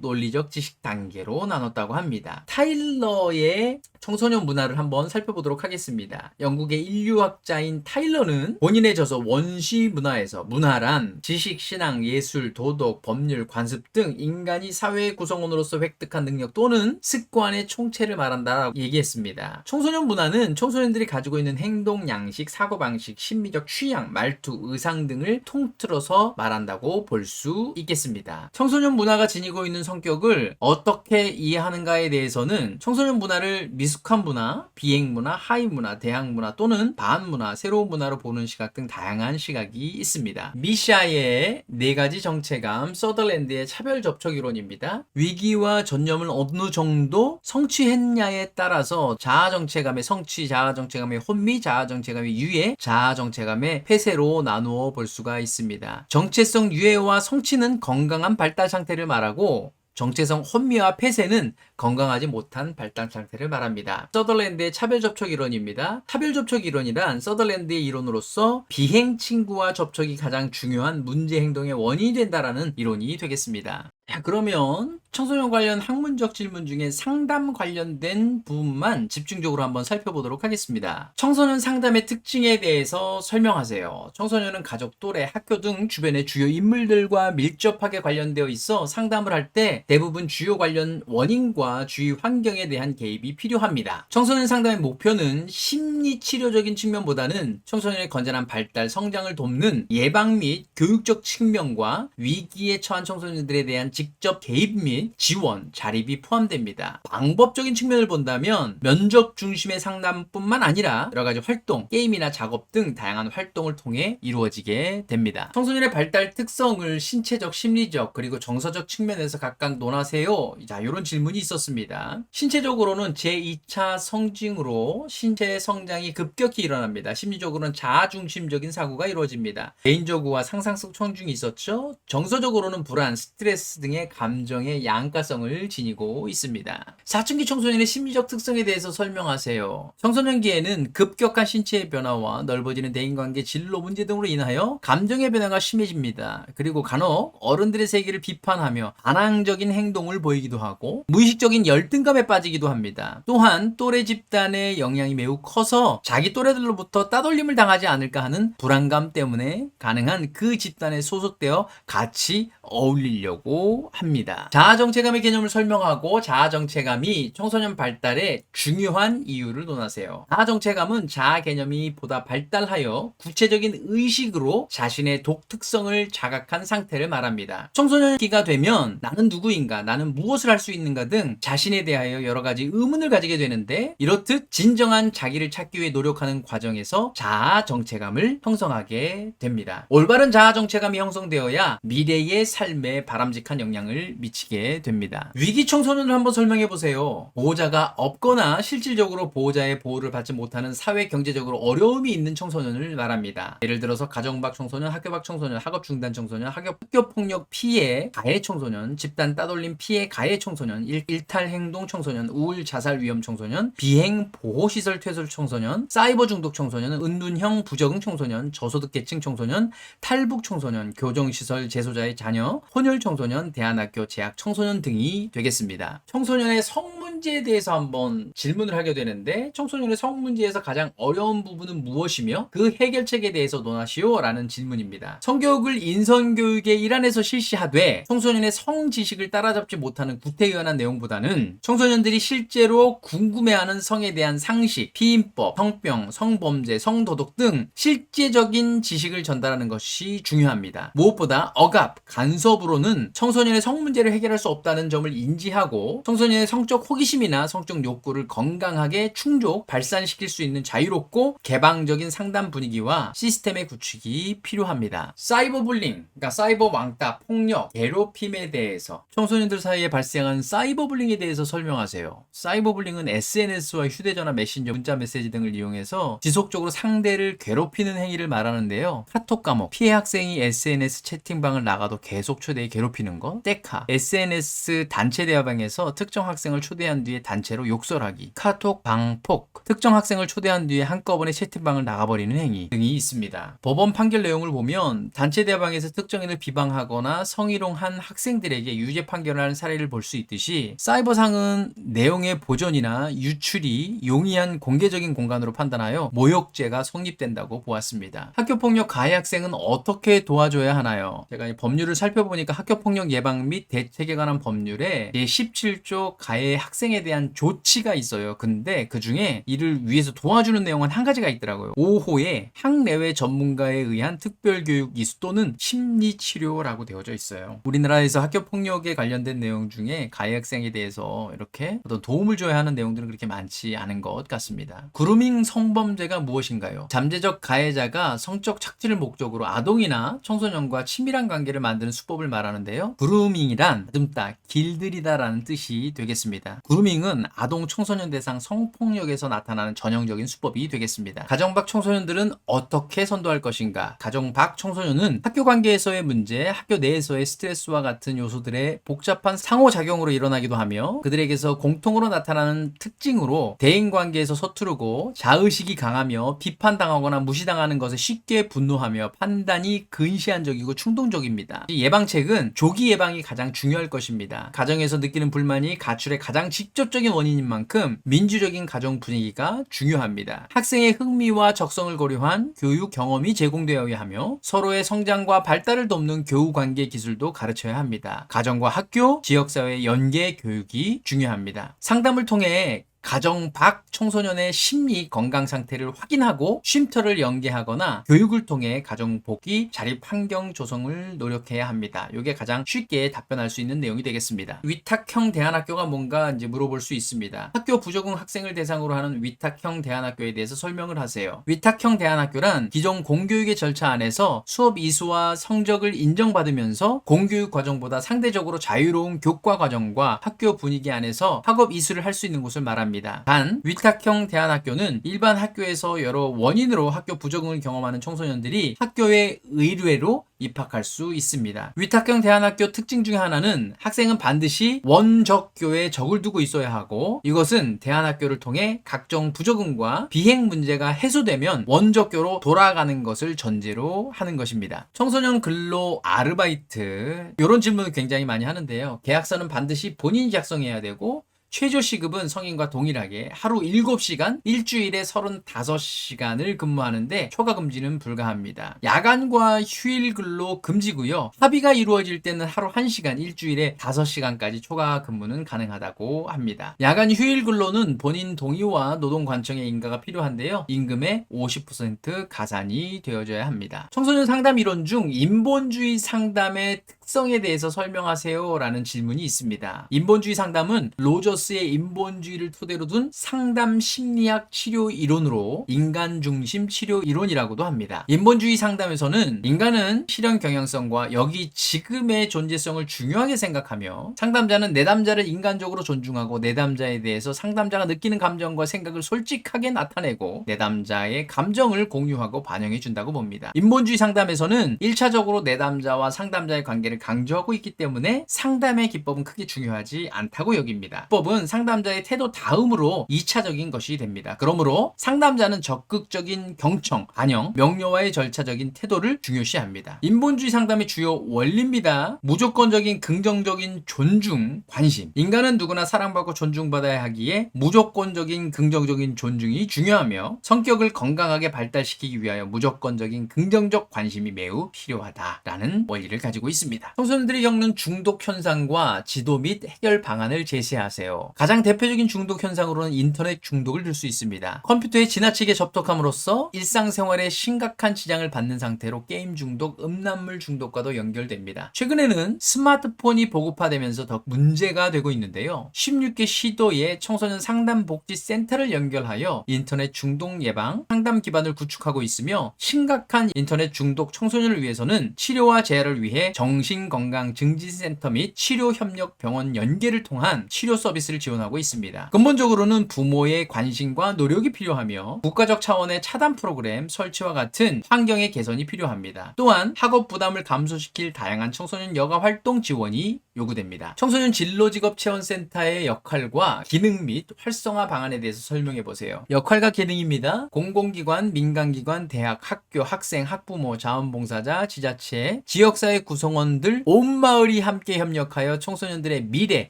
논리적 지식 단계로 나눴다고 합니다. 타일러의 청소년 문화를 한번 살펴보도록 하겠습니다. 영국의 인류학자인 타일러는 본인의 저서 원시 문화에서 문화란 지식, 신앙, 예술, 도덕, 법률, 관습 등 인간이 사회의 구성원으로서 획득한 능력 또는 습관의 총체를 말한다라고 얘기했습니다. 청소년 문화는 청소년들이 가지고 있는 행동, 양식, 사고방식, 심리적 취향, 말투, 의상 등을 통틀어서 말한다고 볼 수 있겠습니다. 청소년 문화가 지니고 있는 성격을 어떻게 이해하는가에 대해서는 청소년 문화를 미숙한 문화, 비행 문화, 하위 문화, 대항 문화 또는 반문화, 새로운 문화로 보는 시각 등 다양한 시각이 있습니다. 미샤의 4가지 정체감, 서더랜드의 차별 접촉 이론입니다. 위기와 전념을 어느 정도 성취했냐에 따라서 자아 정체감의 성취, 자아 정체감의 혼미, 자아 정체감의 유예, 자아 정체감의 폐쇄로 나누어 볼 수가 있습니다. 정체성 유예와 성취는 건강한 발달 상태를 말하고 정체성 혼미와 폐쇄는 건강하지 못한 발달 상태를 말합니다. 서더랜드의 차별 접촉 이론입니다. 차별 접촉 이론이란 서더랜드의 이론으로서 비행 친구와 접촉이 가장 중요한 문제 행동의 원인이 된다라는 이론이 되겠습니다. 자, 그러면 청소년 관련 학문적 질문 중에 상담 관련된 부분만 집중적으로 한번 살펴보도록 하겠습니다. 청소년 상담의 특징에 대해서 설명하세요. 청소년은 가족, 또래, 학교 등 주변의 주요 인물들과 밀접하게 관련되어 있어 상담을 할 때 대부분 주요 관련 원인과 주위 환경에 대한 개입이 필요합니다. 청소년 상담의 목표는 심리 치료적인 측면보다는 청소년의 건전한 발달, 성장을 돕는 예방 및 교육적 측면과 위기에 처한 청소년들에 대한 직접 개입 및 지원, 자립이 포함됩니다. 방법적인 측면을 본다면 면접 중심의 상담뿐만 아니라 여러 가지 활동, 게임이나 작업 등 다양한 활동을 통해 이루어지게 됩니다. 청소년의 발달 특성을 신체적, 심리적, 그리고 정서적 측면에서 각각 논하세요. 자, 이런 질문이 있었습니다. 신체적으로는 제2차 성징으로 신체 성장이 급격히 일어납니다. 심리적으로는 자아중심적인 사고가 이루어집니다. 개인적으로와 상상 속 청중이 있었죠. 정서적으로는 불안, 스트레스 등의 감정의 양가성을 지니고 있습니다. 사춘기 청소년의 심리적 특성에 대해서 설명하세요. 청소년기에는 급격한 신체의 변화와 넓어지는 대인관계, 진로 문제 등으로 인하여 감정의 변화가 심해집니다. 그리고 간혹 어른들의 세계를 비판하며 반항적인 행동을 보이기도 하고 무의식적인 열등감에 빠지기도 합니다. 또한 또래 집단의 영향이 매우 커서 자기 또래들로부터 따돌림을 당하지 않을까 하는 불안감 때문에 가능한 그 집단에 소속되어 같이 어울리려고 합니다. 자아정체감의 개념을 설명하고 자아정체감이 청소년 발달에 중요한 이유를 논하세요. 자아정체감은 자아 개념이 보다 발달하여 구체적인 의식으로 자신의 독특성을 자각한 상태를 말합니다. 청소년기가 되면 나는 누구인가, 나는 무엇을 할 수 있는가 등 자신에 대하여 여러 가지 의문을 가지게 되는데, 이렇듯 진정한 자기를 찾기 위해 노력하는 과정에서 자아정체감을 형성하게 됩니다. 올바른 자아정체감이 형성되어야 미래의 삶에 바람직한 영향을 미치게 됩니다. 위기 청소년을 한번 설명해 보세요. 보호자가 없거나 실질적으로 보호자의 보호를 받지 못하는 사회 경제적으로 어려움이 있는 청소년을 말합니다. 예를 들어서 가정 밖 청소년, 학교 밖 청소년, 학업 중단 청소년, 학교 폭력 피해 가해 청소년, 집단 따돌림 피해 가해 청소년, 일탈 행동 청소년, 우울 자살 위험 청소년, 비행 보호시설 퇴소 청소년, 사이버 중독 청소년, 은둔형 부적응 청소년, 저소득 계층 청소년, 탈북 청소년, 교정시설 재소자의 자녀, 혼혈 청소년, 대안학교 재학 청소년 등이 되겠습니다. 청소년의 성 문제에 대해서 한번 질문을 하게 되는데, 청소년의 성 문제에서 가장 어려운 부분은 무엇이며 그 해결책에 대해서 논하시오 라는 질문입니다. 성교육을 인성교육의 일환에서 실시하되 청소년의 성 지식을 따라잡지 못하는 구태의연한 내용보다는 청소년들이 실제로 궁금해하는 성에 대한 상식, 피임법, 성병, 성범죄, 성도덕 등 실제적인 지식을 전달하는 것이 중요합니다. 무엇보다 억압, 간섭으로는 청소년의 성 문제를 해결할 수 없다는 점을 인지하고 청소년의 성적 호기심이나 성적 욕구를 건강하게 충족, 발산시킬 수 있는 자유롭고 개방적인 상담 분위기와 시스템의 구축이 필요합니다. 사이버 불링, 그러니까 사이버 왕따, 폭력, 괴롭힘에 대해서 청소년들 사이에 발생한 사이버 불링에 대해서 설명하세요. 사이버 불링은 SNS와 휴대전화, 메신저, 문자 메시지 등을 이용해서 지속적으로 상대를 괴롭히는 행위를 말하는데요. 카톡 감옥, 피해 학생이 SNS 채팅방을 나가도 계속 초대해 괴롭히는 것, 떼카, SNS 단체 대화방에서 특정 학생을 초대한 뒤에 단체로 욕설하기, 카톡 방폭, 특정 학생을 초대한 뒤에 한꺼번에 채팅방을 나가버리는 행위 등이 있습니다. 법원 판결 내용을 보면 단체 대화방에서 특정인을 비방하거나 성희롱한 학생들에게 유죄 판결을 하는 사례를 볼 수 있듯이 사이버상은 내용의 보존이나 유출이 용이한 공개적인 공간으로 판단하여 모욕죄가 성립된다고 보았습니다. 학교폭력 가해 학생은 어떻게 도와줘야 하나요? 제가 법률을 살펴보니까 학교폭력 예방 및 대책에 관한 법률에 제17조 가해 학생에 대한 조치가 있어요. 근데 그 중에 이를 위해서 도와주는 내용은 한 가지가 있더라고요. 5호에 학내외 전문가에 의한 특별교육 이수 또는 심리치료라고 되어져 있어요. 우리나라에서 학교폭력에 관련된 내용 중에 가해 학생에 대해서 이렇게 어떤 도움을 줘야 하는 내용들은 그렇게 많지 않은 것 같습니다. 그루밍 성범죄가 무엇인가요? 잠재적 가해자가 성적 착취를 목적으로 아동이나 청소년과 친밀한 관계를 만드는 수법을 말하는데요. 그루밍이란 다듬다, 길들이다라는 뜻이 되겠습니다. 그루밍은 아동, 청소년 대상 성폭력에서 나타나는 전형적인 수법이 되겠습니다. 가정 밖 청소년들은 어떻게 선도할 것인가? 가정 밖 청소년은 학교 관계에서의 문제, 학교 내에서의 스트레스와 같은 요소들의 복잡한 상호작용으로 일어나기도 하며 그들에게서 공통으로 나타나는 특징으로 대인관계에서 서투르고 자의식이 강하며 비판당하거나 무시당하는 것에 쉽게 분노하며 판단이 근시안적이고 충동적입니다. 예방책은 조기 예방이 가장 중요할 것입니다. 가정에서 느끼는 불만이 가출의 가장 직접적인 원인인 만큼 민주적인 가정 분위기가 중요합니다. 학생의 흥미와 적성을 고려한 교육 경험이 제공되어야 하며 서로의 성장과 발달을 돕는 교우 관계 기술도 가르쳐야 합니다. 가정과 학교, 지역사회 연계 교육이 중요합니다. 상담을 통해 가정 밖 청소년의 심리 건강 상태를 확인하고 쉼터를 연계하거나 교육을 통해 가정 복귀, 자립 환경 조성을 노력해야 합니다. 이게 가장 쉽게 답변할 수 있는 내용이 되겠습니다. 위탁형 대안학교가 뭔가 이제 물어볼 수 있습니다. 학교 부적응 학생을 대상으로 하는 위탁형 대안학교에 대해서 설명을 하세요. 위탁형 대안학교란 기존 공교육의 절차 안에서 수업 이수와 성적을 인정받으면서 공교육 과정보다 상대적으로 자유로운 교과 과정과 학교 분위기 안에서 학업 이수를 할 수 있는 곳을 말합니다. 단, 위탁형 대안학교는 일반 학교에서 여러 원인으로 학교 부적응을 경험하는 청소년들이 학교에 의뢰로 입학할 수 있습니다. 위탁형 대안학교 특징 중에 하나는 학생은 반드시 원적교에 적을 두고 있어야 하고 이것은 대안학교를 통해 각종 부적응과 비행 문제가 해소되면 원적교로 돌아가는 것을 전제로 하는 것입니다. 청소년 근로 아르바이트 이런 질문을 굉장히 많이 하는데요. 계약서는 반드시 본인이 작성해야 되고 최저 시급은 성인과 동일하게 하루 7시간, 일주일에 35시간을 근무하는데 초과 금지는 불가합니다. 야간과 휴일 근로 금지고요. 합의가 이루어질 때는 하루 1시간, 일주일에 5시간까지 초과 근무는 가능하다고 합니다. 야간 휴일 근로는 본인 동의와 노동관청의 인가가 필요한데요. 임금의 50% 가산이 되어져야 합니다. 청소년 상담 이론 중 인본주의 상담의 특성에 대해서 설명하세요 라는 질문이 있습니다. 인본주의 상담은 로저스의 인본주의를 토대로 둔 상담 심리학 치료 이론으로 인간 중심 치료 이론이라고도 합니다. 인본주의 상담에서는 인간은 실현 경향성과 여기 지금의 존재성을 중요하게 생각하며 상담자는 내담자를 인간적으로 존중하고 내담자에 대해서 상담자가 느끼는 감정과 생각을 솔직하게 나타내고 내담자의 감정을 공유하고 반영해 준다고 봅니다. 인본주의 상담에서는 1차적으로 내담자와 상담자의 관계를 강조하고 있기 때문에 상담의 기법은 크게 중요하지 않다고 여깁니다. 기법은 상담자의 태도 다음으로 2차적인 것이 됩니다. 그러므로 상담자는 적극적인 경청, 반영, 명료와의 절차적인 태도를 중요시합니다. 인본주의 상담의 주요 원리입니다. 무조건적인 긍정적인 존중, 관심. 인간은 누구나 사랑받고 존중받아야 하기에 무조건적인 긍정적인 존중이 중요하며 성격을 건강하게 발달시키기 위하여 무조건적인 긍정적 관심이 매우 필요하다라는 원리를 가지고 있습니다. 있습니다. 청소년들이 겪는 중독 현상과 지도 및 해결 방안을 제시하세요. 가장 대표적인 중독 현상으로는 인터넷 중독을 들 수 있습니다. 컴퓨터에 지나치게 접속함으로써 일상생활에 심각한 지장을 받는 상태로 게임 중독, 음란물 중독과도 연결됩니다. 최근에는 스마트폰이 보급화되면서 더 문제가 되고 있는데요. 16개 시도에 청소년 상담복지센터를 연결하여 인터넷 중독 예방, 상담 기반을 구축하고 있으며 심각한 인터넷 중독 청소년을 위해서는 치료와 재활을 위해 정신건강증진센터 및 치료협력병원 연계를 통한 치료 서비스를 지원하고 있습니다. 근본적으로는 부모의 관심과 노력이 필요하며 국가적 차원의 차단 프로그램 설치와 같은 환경의 개선이 필요합니다. 또한 학업 부담을 감소시킬 다양한 청소년 여가 활동 지원이 요구됩니다. 청소년 진로직업체험센터의 역할과 기능 및 활성화 방안에 대해서 설명해 보세요. 역할과 기능입니다. 공공기관, 민간기관, 대학, 학교, 학생, 학부모, 자원봉사자, 지자체, 지역사회 구성원들 온 마을이 함께 협력하여 청소년들의 미래,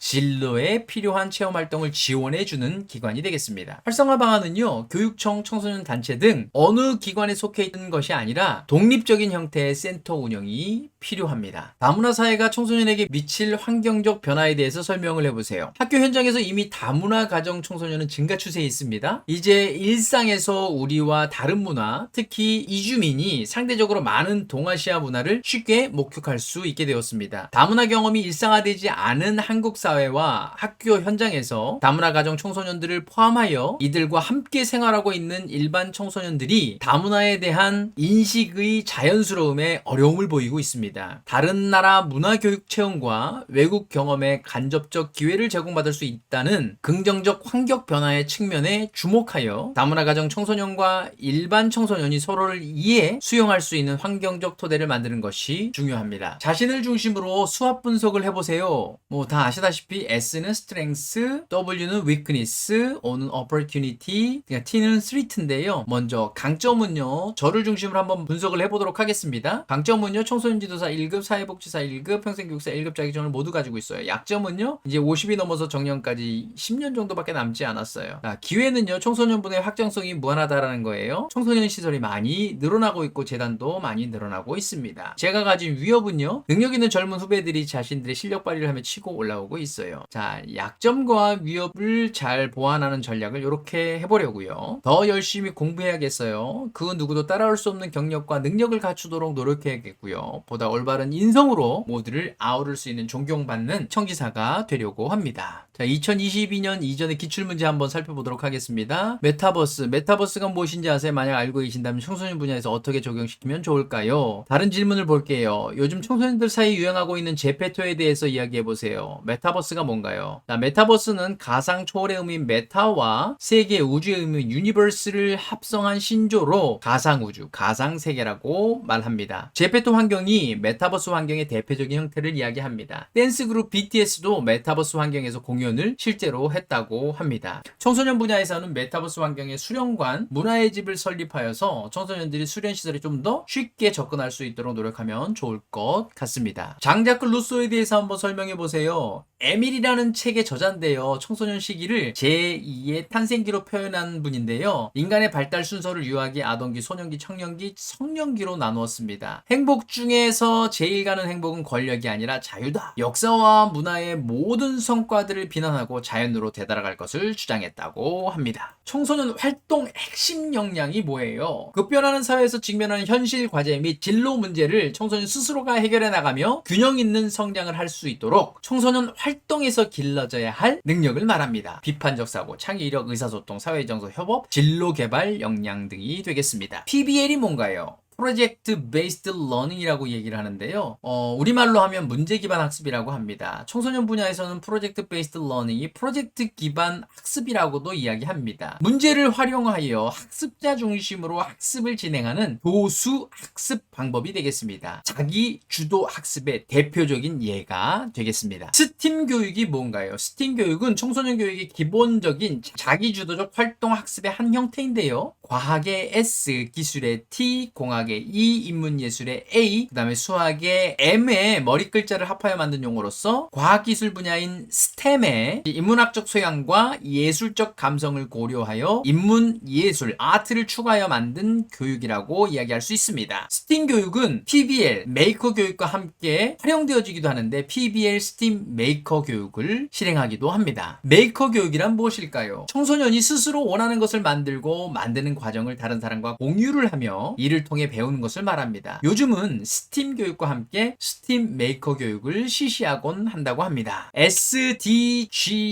진로에 필요한 체험활동을 지원해주는 기관이 되겠습니다. 활성화 방안은요, 교육청, 청소년 단체 등 어느 기관에 속해 있는 것이 아니라 독립적인 형태의 센터 운영이 필요합니다. 다문화 사회가 청소년에게 미칠 환경적 변화에 대해서 설명을 해보세요. 학교 현장에서 이미 다문화 가정 청소년은 증가 추세에 있습니다. 이제 일상에서 우리와 다른 문화, 특히 이주민이 상대적으로 많은 동아시아 문화를 쉽게 목격할 수 있게 되었습니다. 다문화 경험이 일상화되지 않은 한국 사회와 학교 현장에서 다문화 가정 청소년들을 포함하여 이들과 함께 생활하고 있는 일반 청소년들이 다문화에 대한 인식의 자연스러움에 어려움을 보이고 있습니다. 다른 나라 문화교육 체험과 외국 경험의 간접적 기회를 제공받을 수 있다는 긍정적 환경 변화의 측면에 주목하여 다문화 가정 청소년과 일반 청소년이 서로를 이해, 수용할 수 있는 환경적 토대를 만드는 것이 중요합니다. 자신을 중심으로 수합 분석을 해보세요. 다 아시다시피 S는 strength, W는 weakness, O는 opportunity, T는 threat인데요. 먼저 강점은요, 저를 중심으로 한번 분석을 해보도록 하겠습니다. 강점은요, 청소년 지도사 1급, 사회복지사 1급, 평생교육사 1급 자격증을 모두 가지고 있어요. 약점은요, 이제 50이 넘어서 정년까지 10년 정도밖에 남지 않았어요. 기회는요, 청소년분의 확장성이 무한하다라는 거예요. 청소년 시설이 많이 늘어나고 있고 재단도 많이 늘어나고 있습니다. 제가 가진 위협은요, 능력 있는 젊은 후배들이 자신들의 실력 발휘를 하며 치고 올라오고 있어요. 자, 약점과 위협을 잘 보완하는 전략을 이렇게 해보려고요. 더 열심히 공부해야겠어요. 그 누구도 따라올 수 없는 경력과 능력을 갖추도록 노력해야겠고요. 보다 올바른 인성으로 모두를 아우를 수 있는 존경받는 청지사가 되려고 합니다. 자, 2022년 이전의 기출문제 한번 살펴보도록 하겠습니다. 메타버스가 무엇인지 아세요? 만약 알고 계신다면 청소년 분야에서 어떻게 적용시키면 좋을까요? 다른 질문을 볼게요. 요즘 청소년들 사이에 유행하고 있는 제페토에 대해서 이야기해보세요. 메타버스가 뭔가요? 자, 메타버스는 가상 초월의 의미인 메타와 세계 우주의 의미인 유니버스를 합성한 신조로 가상우주, 가상세계라고 말합니다. 제페토 환경이 메타버스 환경의 대표적인 형태를 이야기합니다. 댄스 그룹 BTS도 메타버스 환경에서 공연을 실제로 했다고 합니다. 청소년 분야에서는 메타버스 환경의 수련관, 문화의 집을 설립하여서 청소년들이 수련시설에 좀 더 쉽게 접근할 수 있도록 노력하면 좋을 것 같습니다. 장자크 루소에 대해서 한번 설명해 보세요. 에밀이라는 책의 저자인데요. 청소년 시기를 제2의 탄생기로 표현한 분인데요. 인간의 발달 순서를 유아기, 아동기, 소년기, 청년기, 성년기로 나누었습니다. 행복 중에서 제일 가는 행복은 권력이 아니라 자유다. 역사와 문화의 모든 성과들을 비난하고 자연으로 되돌아갈 것을 주장했다고 합니다. 청소년 활동 핵심 역량이 뭐예요? 급변하는 사회에서 직면하는 현실 과제 및 진로 문제를 청소년 스스로가 해결해 나가며 균형 있는 성장을 할 수 있도록 청소년 활동에서 길러져야 할 능력을 말합니다. 비판적 사고, 창의력, 의사소통, 사회정서, 협업, 진로 개발 역량 등이 되겠습니다. PBL이 뭔가요? 프로젝트 베이스드 러닝이라고 얘기를 하는데요. 우리말로 하면 문제 기반 학습이라고 합니다. 청소년 분야에서는 프로젝트 베이스드 러닝이 프로젝트 기반 학습이라고도 이야기합니다. 문제를 활용하여 학습자 중심으로 학습을 진행하는 교수 학습 방법이 되겠습니다. 자기 주도 학습의 대표적인 예가 되겠습니다. 스팀 교육이 뭔가요? 스팀 교육은 청소년 교육의 기본적인 자기 주도적 활동 학습의 한 형태인데요. 과학의 S, 기술의 T, 공학의 과학의 E, 인문예술의 A, 그 다음에 수학의 M의 머리 글자를 합하여 만든 용어로서 과학기술 분야인 STEM의 인문학적 소양과 예술적 감성을 고려하여 인문예술, 아트를 추가하여 만든 교육이라고 이야기할 수 있습니다. STEAM 교육은 PBL, 메이커 교육과 함께 활용되어지기도 하는데 PBL STEAM 메이커 교육을 실행하기도 합니다. 메이커 교육이란 무엇일까요? 청소년이 스스로 원하는 것을 만들고 만드는 과정을 다른 사람과 공유를 하며 이를 통해 배우는 것을 말합니다. 요즘은 STEAM 교육과 함께 STEAM 메이커 교육을 실시하곤 한다고 합니다. SDGs란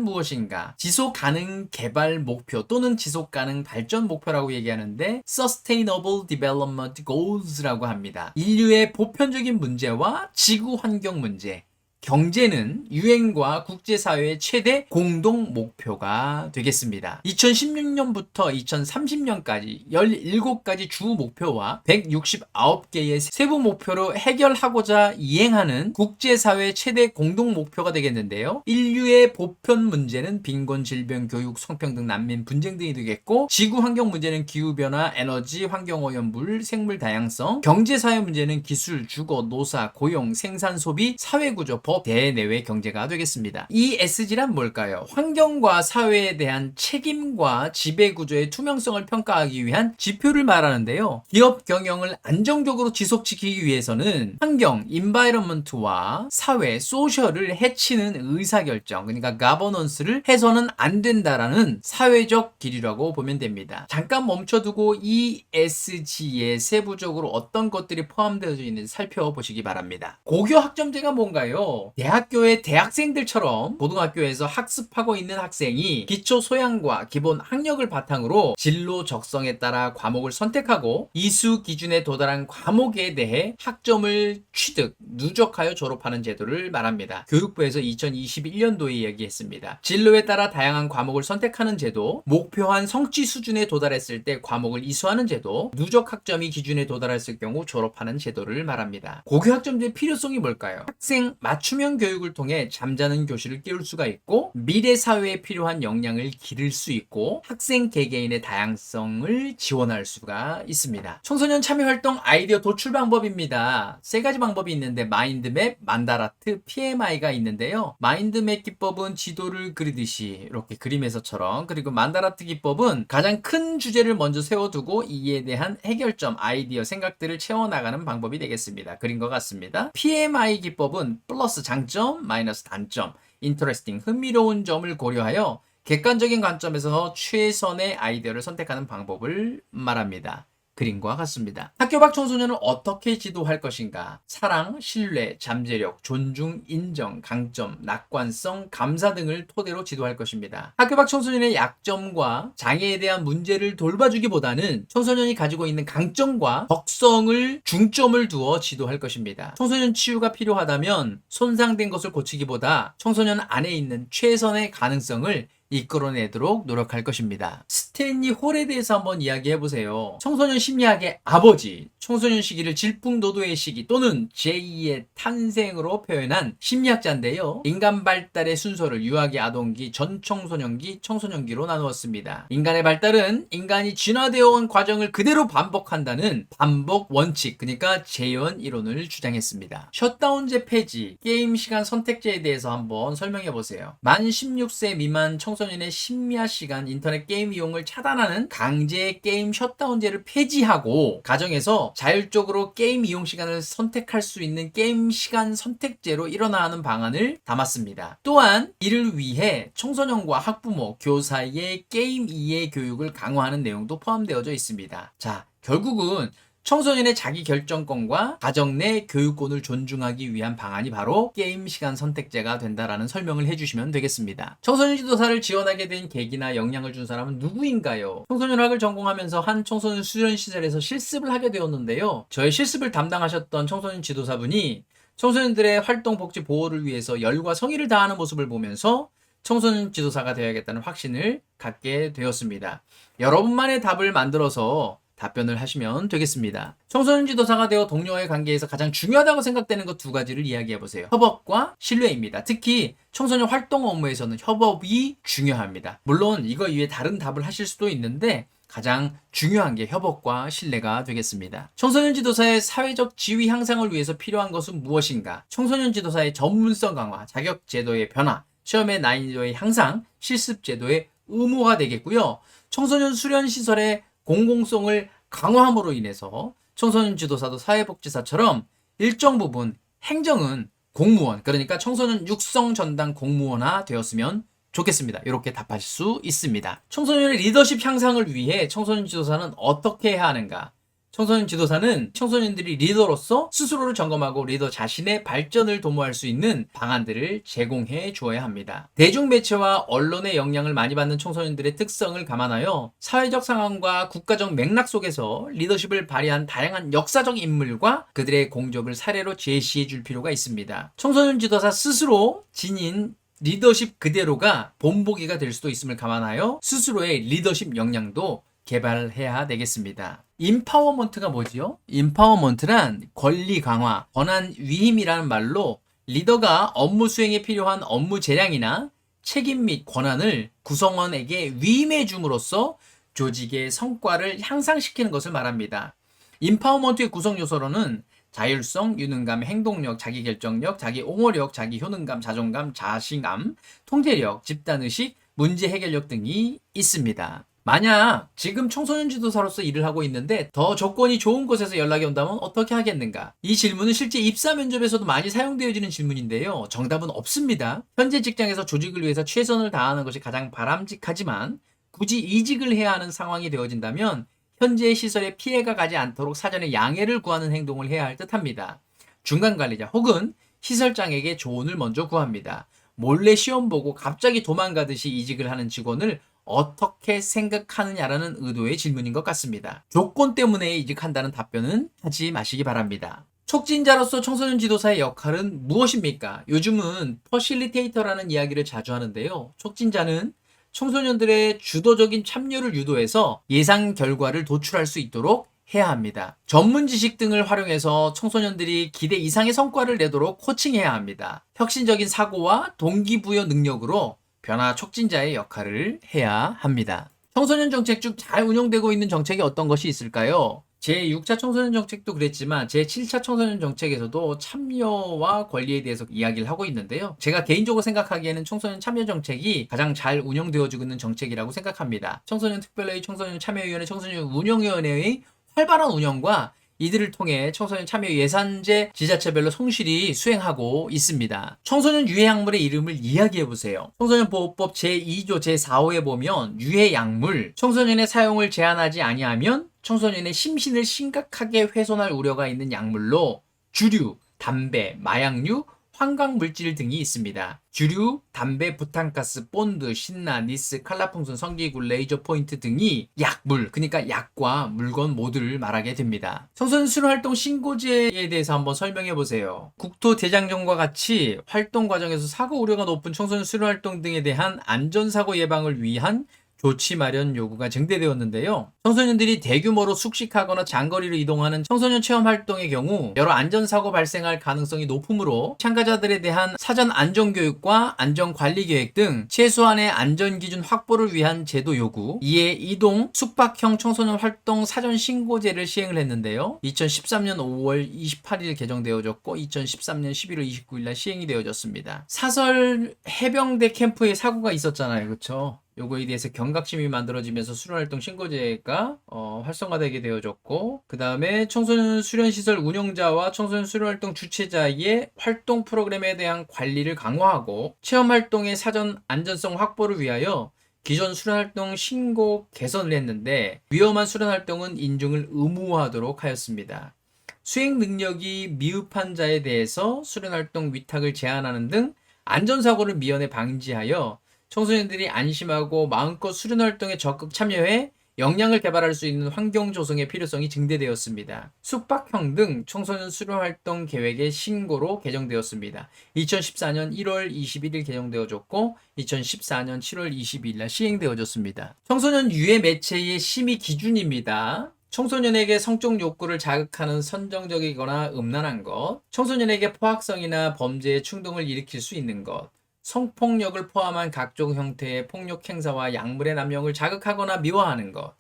무엇인가? 지속 가능 개발 목표 또는 지속 가능 발전 목표라고 얘기하는데 Sustainable Development Goals라고 합니다. 인류의 보편적인 문제와 지구 환경 문제, 경제는 유엔과 국제사회의 최대 공동 목표가 되겠습니다. 2016년부터 2030년까지 17가지 주 목표와 169개의 세부 목표로 해결하고자 이행하는 국제사회 최대 공동 목표가 되겠는데요. 인류의 보편 문제는 빈곤, 질병, 교육, 성평등, 난민, 분쟁 등이 되겠고, 지구 환경 문제는 기후변화, 에너지, 환경오염물, 생물 다양성, 경제사회 문제는 기술, 주거, 노사, 고용, 생산, 소비, 사회구조, 법, 대내외 경제가 되겠습니다. 이 SG란 뭘까요? 환경과 사회에 대한 책임과 지배구조의 투명성을 평가하기 위한 지표를 말하는데요. 기업 경영을 안정적으로 지속시키기 위해서는 환경, 인바이러먼트와 사회, 소셜을 해치는 의사결정, 그러니까 가버넌스를 해서는 안 된다라는 사회적 기류라고 보면 됩니다. 잠깐 멈춰두고 이 SG에 세부적으로 어떤 것들이 포함되어 있는지 살펴보시기 바랍니다. 고교 학점제가 뭔가요? 대학교의 대학생들처럼 고등학교에서 학습하고 있는 학생이 기초 소양과 기본 학력을 바탕으로 진로 적성에 따라 과목을 선택하고 이수 기준에 도달한 과목에 대해 학점을 취득, 누적하여 졸업하는 제도를 말합니다. 교육부에서 2021년도에 이야기했습니다. 진로에 따라 다양한 과목을 선택하는 제도, 목표한 성취 수준에 도달했을 때 과목을 이수하는 제도, 누적 학점이 기준에 도달했을 경우 졸업하는 제도를 말합니다. 고교 학점제의 필요성이 뭘까요? 학생 맞춤형 교육을 통해 잠자는 교실을 깨울 수가 있고, 미래 사회에 필요한 역량을 기를 수 있고, 학생 개개인의 다양성을 지원할 수가 있습니다. 청소년 참여활동 아이디어 도출 방법입니다. 세 가지 방법이 있는데 마인드맵, 만다라트, PMI가 있는데요. 마인드맵 기법은 지도를 그리듯이 이렇게 그림에서처럼, 그리고 만다라트 기법은 가장 큰 주제를 먼저 세워두고 이에 대한 해결점, 아이디어, 생각들을 채워나가는 방법이 되겠습니다. 그린 것 같습니다. PMI 기법은 플러스 장점, 마이너스 단점, interesting, 흥미로운 점을 고려하여 객관적인 관점에서 최선의 아이디어를 선택하는 방법을 말합니다. 그림과 같습니다. 학교 밖 청소년을 어떻게 지도할 것인가? 사랑, 신뢰, 잠재력, 존중, 인정, 강점, 낙관성, 감사 등을 토대로 지도할 것입니다. 학교 밖 청소년의 약점과 장애에 대한 문제를 돌봐주기보다는 청소년이 가지고 있는 강점과 적성을 중점을 두어 지도할 것입니다. 청소년 치유가 필요하다면 손상된 것을 고치기보다 청소년 안에 있는 최선의 가능성을 이끌어내도록 노력할 것입니다. 스탠리 홀에 대해서 한번 이야기해보세요. 청소년 심리학의 아버지, 청소년 시기를 질풍노도의 시기 또는 제2의 탄생으로 표현한 심리학자인데요. 인간 발달의 순서를 유아기, 아동기, 전청소년기, 청소년기로 나누었습니다. 인간의 발달은 인간이 진화되어 온 과정을 그대로 반복한다는 반복 원칙, 그러니까 재현 이론을 주장했습니다. 셧다운제 폐지, 게임 시간 선택제에 대해서 한번 설명해보세요. 만 16세 미만 청소년의 심야 시간 인터넷 게임 이용을 차단하는 강제 게임 셧다운제를 폐지하고 가정에서 자율적으로 게임 이용 시간을 선택할 수 있는 게임 시간 선택제로 일어나는 방안을 담았습니다. 또한 이를 위해 청소년과 학부모, 교사의 게임 이해 교육을 강화하는 내용도 포함되어져 있습니다. 자, 결국은 청소년의 자기 결정권과 가정 내 교육권을 존중하기 위한 방안이 바로 게임 시간 선택제가 된다라는 설명을 해주시면 되겠습니다. 청소년 지도사를 지원하게 된 계기나 영향을 준 사람은 누구인가요? 청소년학을 전공하면서 한 청소년 수련 시설에서 실습을 하게 되었는데요. 저의 실습을 담당하셨던 청소년 지도사분이 청소년들의 활동 복지 보호를 위해서 열과 성의를 다하는 모습을 보면서 청소년 지도사가 되어야겠다는 확신을 갖게 되었습니다. 여러분만의 답을 만들어서 답변을 하시면 되겠습니다. 청소년 지도사가 되어 동료와의 관계에서 가장 중요하다고 생각되는 것 두 가지를 이야기해보세요. 협업과 신뢰입니다. 특히 청소년 활동 업무에서는 협업이 중요합니다. 물론 이거 이외에 다른 답을 하실 수도 있는데 가장 중요한 게 협업과 신뢰가 되겠습니다. 청소년 지도사의 사회적 지위 향상을 위해서 필요한 것은 무엇인가? 청소년 지도사의 전문성 강화, 자격 제도의 변화, 시험의 난이도의 향상, 실습 제도의 의무화 되겠고요. 청소년 수련 시설의 공공성을 강화함으로 인해서 청소년 지도사도 사회복지사처럼 일정 부분 행정은 공무원, 그러니까 청소년 육성 전담 공무원화 되었으면 좋겠습니다. 이렇게 답하실 수 있습니다. 청소년의 리더십 향상을 위해 청소년 지도사는 어떻게 해야 하는가? 청소년 지도사는 청소년들이 리더로서 스스로를 점검하고 리더 자신의 발전을 도모할 수 있는 방안들을 제공해 주어야 합니다. 대중매체와 언론의 영향을 많이 받는 청소년들의 특성을 감안하여 사회적 상황과 국가적 맥락 속에서 리더십을 발휘한 다양한 역사적 인물과 그들의 공적을 사례로 제시해 줄 필요가 있습니다. 청소년 지도사 스스로 지닌 리더십 그대로가 본보기가 될 수도 있음을 감안하여 스스로의 리더십 역량도 개발해야 되겠습니다. 임파워먼트가 뭐지요? 임파워먼트란 권리 강화, 권한 위임이라는 말로 리더가 업무 수행에 필요한 업무 재량이나 책임 및 권한을 구성원에게 위임해 줌으로써 조직의 성과를 향상시키는 것을 말합니다. 임파워먼트의 구성 요소로는 자율성, 유능감, 행동력, 자기결정력, 자기옹호력, 자기효능감, 자존감, 자신감, 통제력, 집단의식, 문제 해결력 등이 있습니다. 만약 지금 청소년 지도사로서 일을 하고 있는데 더 조건이 좋은 곳에서 연락이 온다면 어떻게 하겠는가? 이 질문은 실제 입사 면접에서도 많이 사용되어지는 질문인데요. 정답은 없습니다. 현재 직장에서 조직을 위해서 최선을 다하는 것이 가장 바람직하지만 굳이 이직을 해야 하는 상황이 되어진다면 현재 시설에 피해가 가지 않도록 사전에 양해를 구하는 행동을 해야 할 듯합니다. 중간 관리자 혹은 시설장에게 조언을 먼저 구합니다. 몰래 시험 보고 갑자기 도망가듯이 이직을 하는 직원을 어떻게 생각하느냐라는 의도의 질문인 것 같습니다. 조건 때문에 이직한다는 답변은 하지 마시기 바랍니다. 촉진자로서 청소년 지도사의 역할은 무엇입니까? 요즘은 퍼실리테이터라는 이야기를 자주 하는데요. 촉진자는 청소년들의 주도적인 참여를 유도해서 예상 결과를 도출할 수 있도록 해야 합니다. 전문 지식 등을 활용해서 청소년들이 기대 이상의 성과를 내도록 코칭해야 합니다. 혁신적인 사고와 동기부여 능력으로 변화 촉진자의 역할을 해야 합니다. 청소년 정책 중 잘 운영되고 있는 정책이 어떤 것이 있을까요? 제6차 청소년 정책도 그랬지만 제7차 청소년 정책에서도 참여와 권리에 대해서 이야기를 하고 있는데요. 제가 개인적으로 생각하기에는 청소년 참여 정책이 가장 잘 운영되어지고 있는 정책이라고 생각합니다. 청소년 특별회의, 청소년 참여위원회, 청소년 운영위원회의 활발한 운영과 이들을 통해 청소년 참여 예산제 지자체별로 성실히 수행하고 있습니다. 청소년 유해 약물의 이름을 이야기해 보세요. 청소년보호법 제2조 제4호에 보면 유해 약물, 청소년의 사용을 제한하지 아니하면 청소년의 심신을 심각하게 훼손할 우려가 있는 약물로 주류, 담배, 마약류, 환각물질 등이 있습니다. 주류, 담배, 부탄가스, 본드, 신나, 니스, 칼라풍선, 성기구, 레이저 포인트 등이 약물, 그러니까 약과 물건 모두를 말하게 됩니다. 청소년 수련활동 신고제에 대해서 한번 설명해 보세요. 국토대장정과 같이 활동 과정에서 사고 우려가 높은 청소년 수련활동 등에 대한 안전사고 예방을 위한 조치 마련 요구가 증대되었는데요. 청소년들이 대규모로 숙식하거나 장거리로 이동하는 청소년 체험 활동의 경우 여러 안전사고 발생할 가능성이 높으므로 참가자들에 대한 사전 안전교육과 안전관리 계획 등 최소한의 안전기준 확보를 위한 제도 요구, 이에 이동 숙박형 청소년 활동 사전 신고제를 시행을 했는데요. 2013년 5월 28일 개정되어졌고 2013년 11월 29일 날 시행이 되어졌습니다. 사설 해병대 캠프에 사고가 있었잖아요. 그렇죠? 요거에 대해서 경각심이 만들어지면서 수련활동 신고제가 활성화되게 되어졌고, 그 다음에 청소년 수련시설 운영자와 청소년 수련활동 주최자의 활동 프로그램에 대한 관리를 강화하고 체험활동의 사전 안전성 확보를 위하여 기존 수련활동 신고 개선을 했는데 위험한 수련활동은 인증을 의무화하도록 하였습니다. 수행 능력이 미흡한 자에 대해서 수련활동 위탁을 제한하는 등 안전사고를 미연에 방지하여 청소년들이 안심하고 마음껏 수련활동에 적극 참여해 역량을 개발할 수 있는 환경 조성의 필요성이 증대되었습니다. 숙박형 등 청소년 수련활동 계획의 신고로 개정되었습니다. 2014년 1월 21일 개정되어졌고 2014년 7월 22일 날 시행되어졌습니다. 청소년 유해 매체의 심의 기준입니다. 청소년에게 성적 욕구를 자극하는 선정적이거나 음란한 것, 청소년에게 포악성이나 범죄의 충동을 일으킬 수 있는 것, 성폭력을 포함한 각종 형태의 폭력 행사와 약물의 남용을 자극하거나 미화하는 것,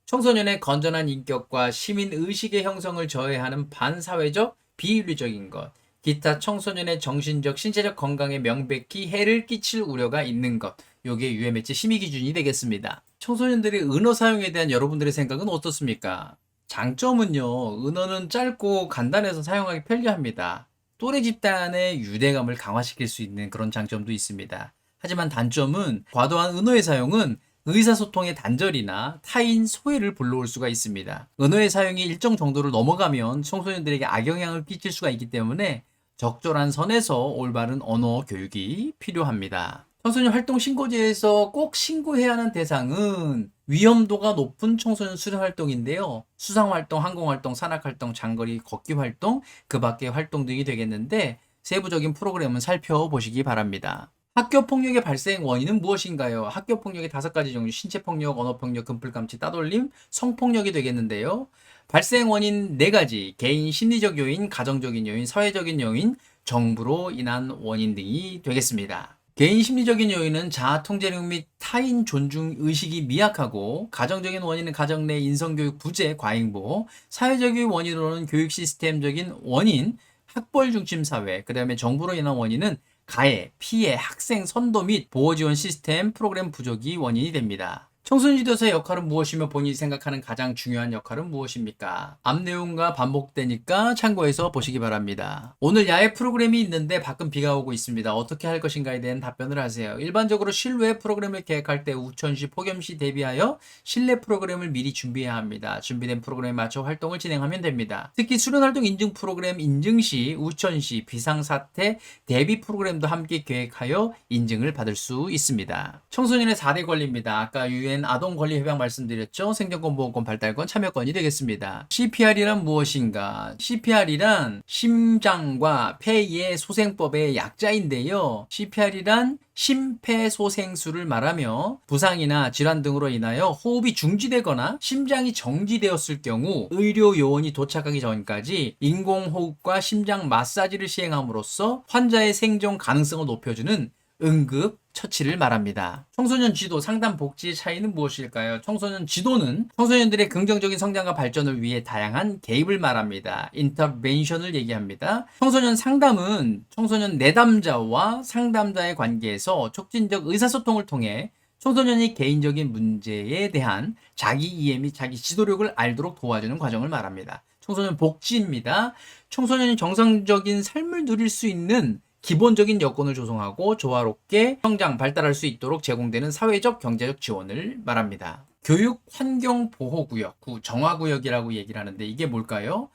청소년의 건전한 인격과 시민 의식의 형성을 저해하는 반사회적, 비윤리적인 것, 기타 청소년의 정신적, 신체적 건강에 명백히 해를 끼칠 우려가 있는 것, 요게 UMH 심의 기준이 되겠습니다. 청소년들의 은어 사용에 대한 여러분들의 생각은 어떻습니까? 장점은요, 은어는 짧고 간단해서 사용하기 편리합니다. 또래 집단의 유대감을 강화시킬 수 있는 그런 장점도 있습니다. 하지만 단점은 과도한 은어의 사용은 의사소통의 단절이나 타인 소외를 불러올 수가 있습니다. 은어의 사용이 일정 정도를 넘어가면 청소년들에게 악영향을 끼칠 수가 있기 때문에 적절한 선에서 올바른 언어 교육이 필요합니다. 청소년 활동 신고제에서 꼭 신고해야 하는 대상은 위험도가 높은 청소년 수련 활동인데요. 수상 활동, 항공 활동, 산악 활동, 장거리 걷기 활동, 그 밖의 활동 등이 되겠는데 세부적인 프로그램은 살펴보시기 바랍니다. 학교 폭력의 발생 원인은 무엇인가요? 학교 폭력의 5가지 종류, 신체 폭력, 언어 폭력, 금풀감치, 따돌림, 성폭력이 되겠는데요. 발생 원인 4가지, 개인 심리적 요인, 가정적인 요인, 사회적인 요인, 정부로 인한 원인 등이 되겠습니다. 개인 심리적인 요인은 자아 통제력 및 타인 존중 의식이 미약하고, 가정적인 원인은 가정 내 인성교육 부재, 과잉보, 사회적인 원인으로는 교육 시스템적인 원인, 학벌 중심 사회, 그 다음에 정부로 인한 원인은 가해, 피해, 학생 선도 및 보호 지원 시스템 프로그램 부족이 원인이 됩니다. 청소년 지도사의 역할은 무엇이며 본인이 생각하는 가장 중요한 역할은 무엇입니까? 앞 내용과 반복되니까 참고해서 보시기 바랍니다. 오늘 야외 프로그램이 있는데 밖은 비가 오고 있습니다. 어떻게 할 것인가에 대한 답변을 하세요. 일반적으로 실외 프로그램을 계획할 때 우천시, 폭염시 대비하여 실내 프로그램을 미리 준비해야 합니다. 준비된 프로그램에 맞춰 활동을 진행하면 됩니다. 특히 수련활동 인증 프로그램 인증시, 우천시, 비상사태 대비 프로그램도 함께 계획하여 인증을 받을 수 있습니다. 청소년의 4대 권리입니다. 아까 UN 아동권리협약 말씀드렸죠. 생존권, 보호권, 발달권, 참여권이 되겠습니다. CPR이란 무엇인가? CPR이란 심장과 폐의 소생법의 약자인데요. CPR이란 심폐소생술을 말하며 부상이나 질환 등으로 인하여 호흡이 중지되거나 심장이 정지되었을 경우 의료 요원이 도착하기 전까지 인공호흡과 심장 마사지를 시행함으로써 환자의 생존 가능성을 높여주는 응급 처치를 말합니다. 청소년 지도, 상담, 복지의 차이는 무엇일까요? 청소년 지도는 청소년들의 긍정적인 성장과 발전을 위해 다양한 개입을 말합니다. 인터벤션을 얘기합니다. 청소년 상담은 청소년 내담자와 상담자의 관계에서 촉진적 의사소통을 통해 청소년이 개인적인 문제에 대한 자기 이해 및 자기 지도력을 알도록 도와주는 과정을 말합니다. 청소년 복지입니다. 청소년이 정상적인 삶을 누릴 수 있는 기본적인 여건을 조성하고 조화롭게 성장, 발달할 수 있도록 제공되는 사회적, 경제적 지원을 말합니다. 교육 환경 보호구역, 정화구역이라고 얘기를 하는데 이게 뭘까요?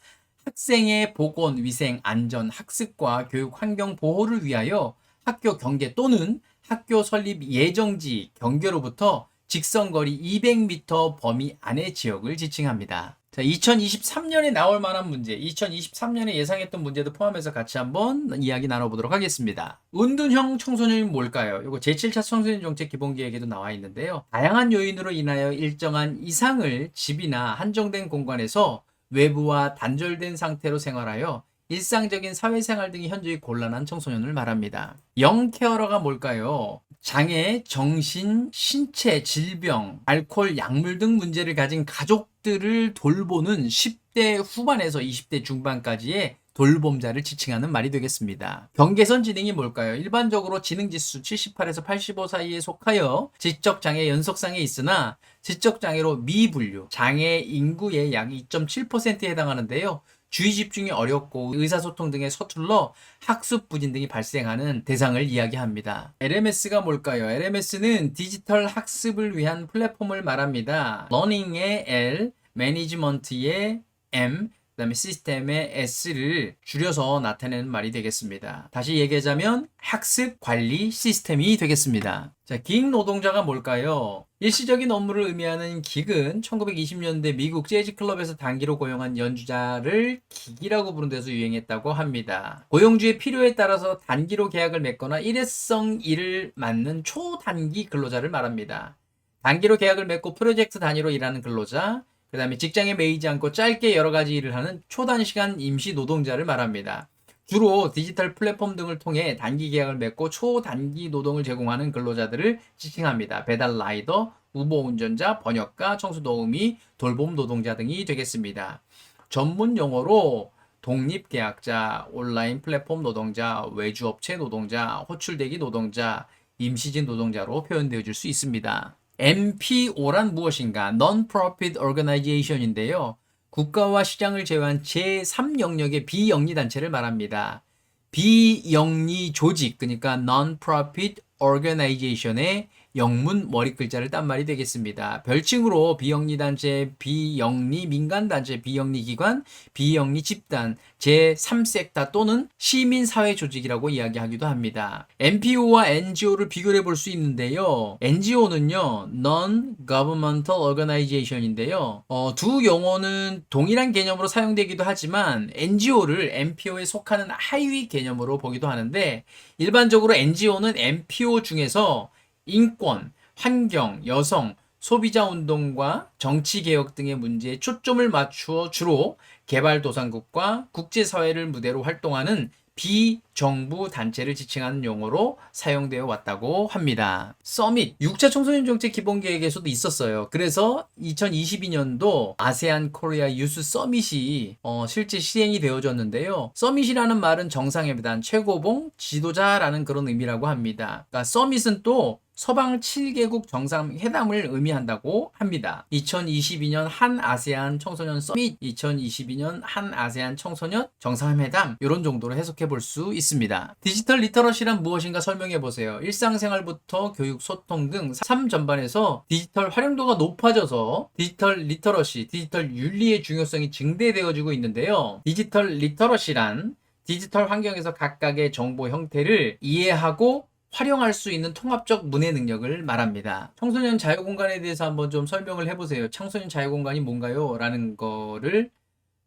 학생의 보건, 위생, 안전, 학습과 교육 환경 보호를 위하여 학교 경계 또는 학교 설립 예정지 경계로부터 직선거리 200m 범위 안의 지역을 지칭합니다. 자, 2023년에 나올 만한 문제, 2023년에 예상했던 문제도 포함해서 같이 한번 이야기 나눠보도록 하겠습니다. 은둔형 청소년이 뭘까요? 이거 제7차 청소년 정책 기본계획에도 나와 있는데요. 다양한 요인으로 인하여 일정한 이상을 집이나 한정된 공간에서 외부와 단절된 상태로 생활하여 일상적인 사회생활 등이 현저히 곤란한 청소년을 말합니다. 영케어러가 뭘까요? 장애, 정신, 신체, 질병, 알코올, 약물 등 문제를 가진 가족들을 돌보는 10대 후반에서 20대 중반까지의 돌봄자를 지칭하는 말이 되겠습니다. 경계선 지능이 뭘까요? 일반적으로 지능지수 78에서 85 사이에 속하여 지적장애 연속상에 있으나 지적장애로 미분류, 장애 인구의 약 2.7%에 해당하는데요. 주의 집중이 어렵고 의사소통 등에 서툴러 학습 부진 등이 발생하는 대상을 이야기합니다. LMS가 뭘까요? LMS는 디지털 학습을 위한 플랫폼을 말합니다. 러닝의 L, 매니지먼트의 M, 그다음에 시스템의 S를 줄여서 나타내는 말이 되겠습니다. 다시 얘기하자면 학습 관리 시스템이 되겠습니다. 자, 기획 노동자가 뭘까요? 일시적인 업무를 의미하는 기익은 1920년대 미국 재즈 클럽에서 단기로 고용한 연주자를 기기라고 부른 데서 유행했다고 합니다. 고용주의 필요에 따라서 단기로 계약을 맺거나 일회성 일을 맡는 초단기 근로자를 말합니다. 단기로 계약을 맺고 프로젝트 단위로 일하는 근로자, 그 다음에 직장에 매이지 않고 짧게 여러 가지 일을 하는 초단시간 임시 노동자를 말합니다. 주로 디지털 플랫폼 등을 통해 단기 계약을 맺고 초단기 노동을 제공하는 근로자들을 지칭합니다. 배달 라이더, 우보 운전자, 번역가, 청소도우미, 돌봄 노동자 등이 되겠습니다. 전문 용어로 독립계약자, 온라인 플랫폼 노동자, 외주업체 노동자, 호출대기 노동자, 임시직 노동자로 표현되어 줄 수 있습니다. NPO란 무엇인가? Non-Profit Organization인데요. 국가와 시장을 제외한 제3 영역의 비영리 단체를 말합니다. 비영리 조직, 그러니까 Non-Profit Organization의 영문 머리 글자를 딴 말이 되겠습니다. 별칭으로 비영리 단체, 비영리 민간 단체, 비영리 기관, 비영리 집단, 제3섹터 또는 시민사회 조직이라고 이야기하기도 합니다. NPO와 NGO를 비교해 볼 수 있는데요. NGO는요, Non-Governmental Organization인데요. 두 용어는 동일한 개념으로 사용되기도 하지만 NGO를 NPO에 속하는 하위 개념으로 보기도 하는데 일반적으로 NGO는 NPO 중에서 인권, 환경, 여성, 소비자 운동과 정치 개혁 등의 문제에 초점을 맞추어 주로 개발도상국과 국제사회를 무대로 활동하는 비정부 단체를 지칭하는 용어로 사용되어 왔다고 합니다. 서밋, 6차 청소년 정책 기본 계획에서도 있었어요. 그래서 2022년도 아세안 코리아 유스 서밋이 실제 시행이 되어졌는데요. 서밋이라는 말은 정상회담, 최고봉, 지도자라는 그런 의미라고 합니다. 그러니까 서밋은 또 서방 7개국 정상회담을 의미한다고 합니다. 2022년 한 아세안 청소년 서밋, 2022년 한 아세안 청소년 정상회담 이런 정도로 해석해 볼 수 있습니다. 디지털 리터러시란 무엇인가 설명해 보세요. 일상생활부터 교육, 소통 등 삶 전반에서 디지털 활용도가 높아져서 디지털 리터러시, 디지털 윤리의 중요성이 증대되어지고 있는데요. 디지털 리터러시란 디지털 환경에서 각각의 정보 형태를 이해하고 활용할 수 있는 통합적 문해 능력을 말합니다. 청소년 자유공간에 대해서 한번 좀 설명을 해보세요. 청소년 자유공간이 뭔가요? 라는 거를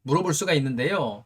물어볼 수가 있는데요.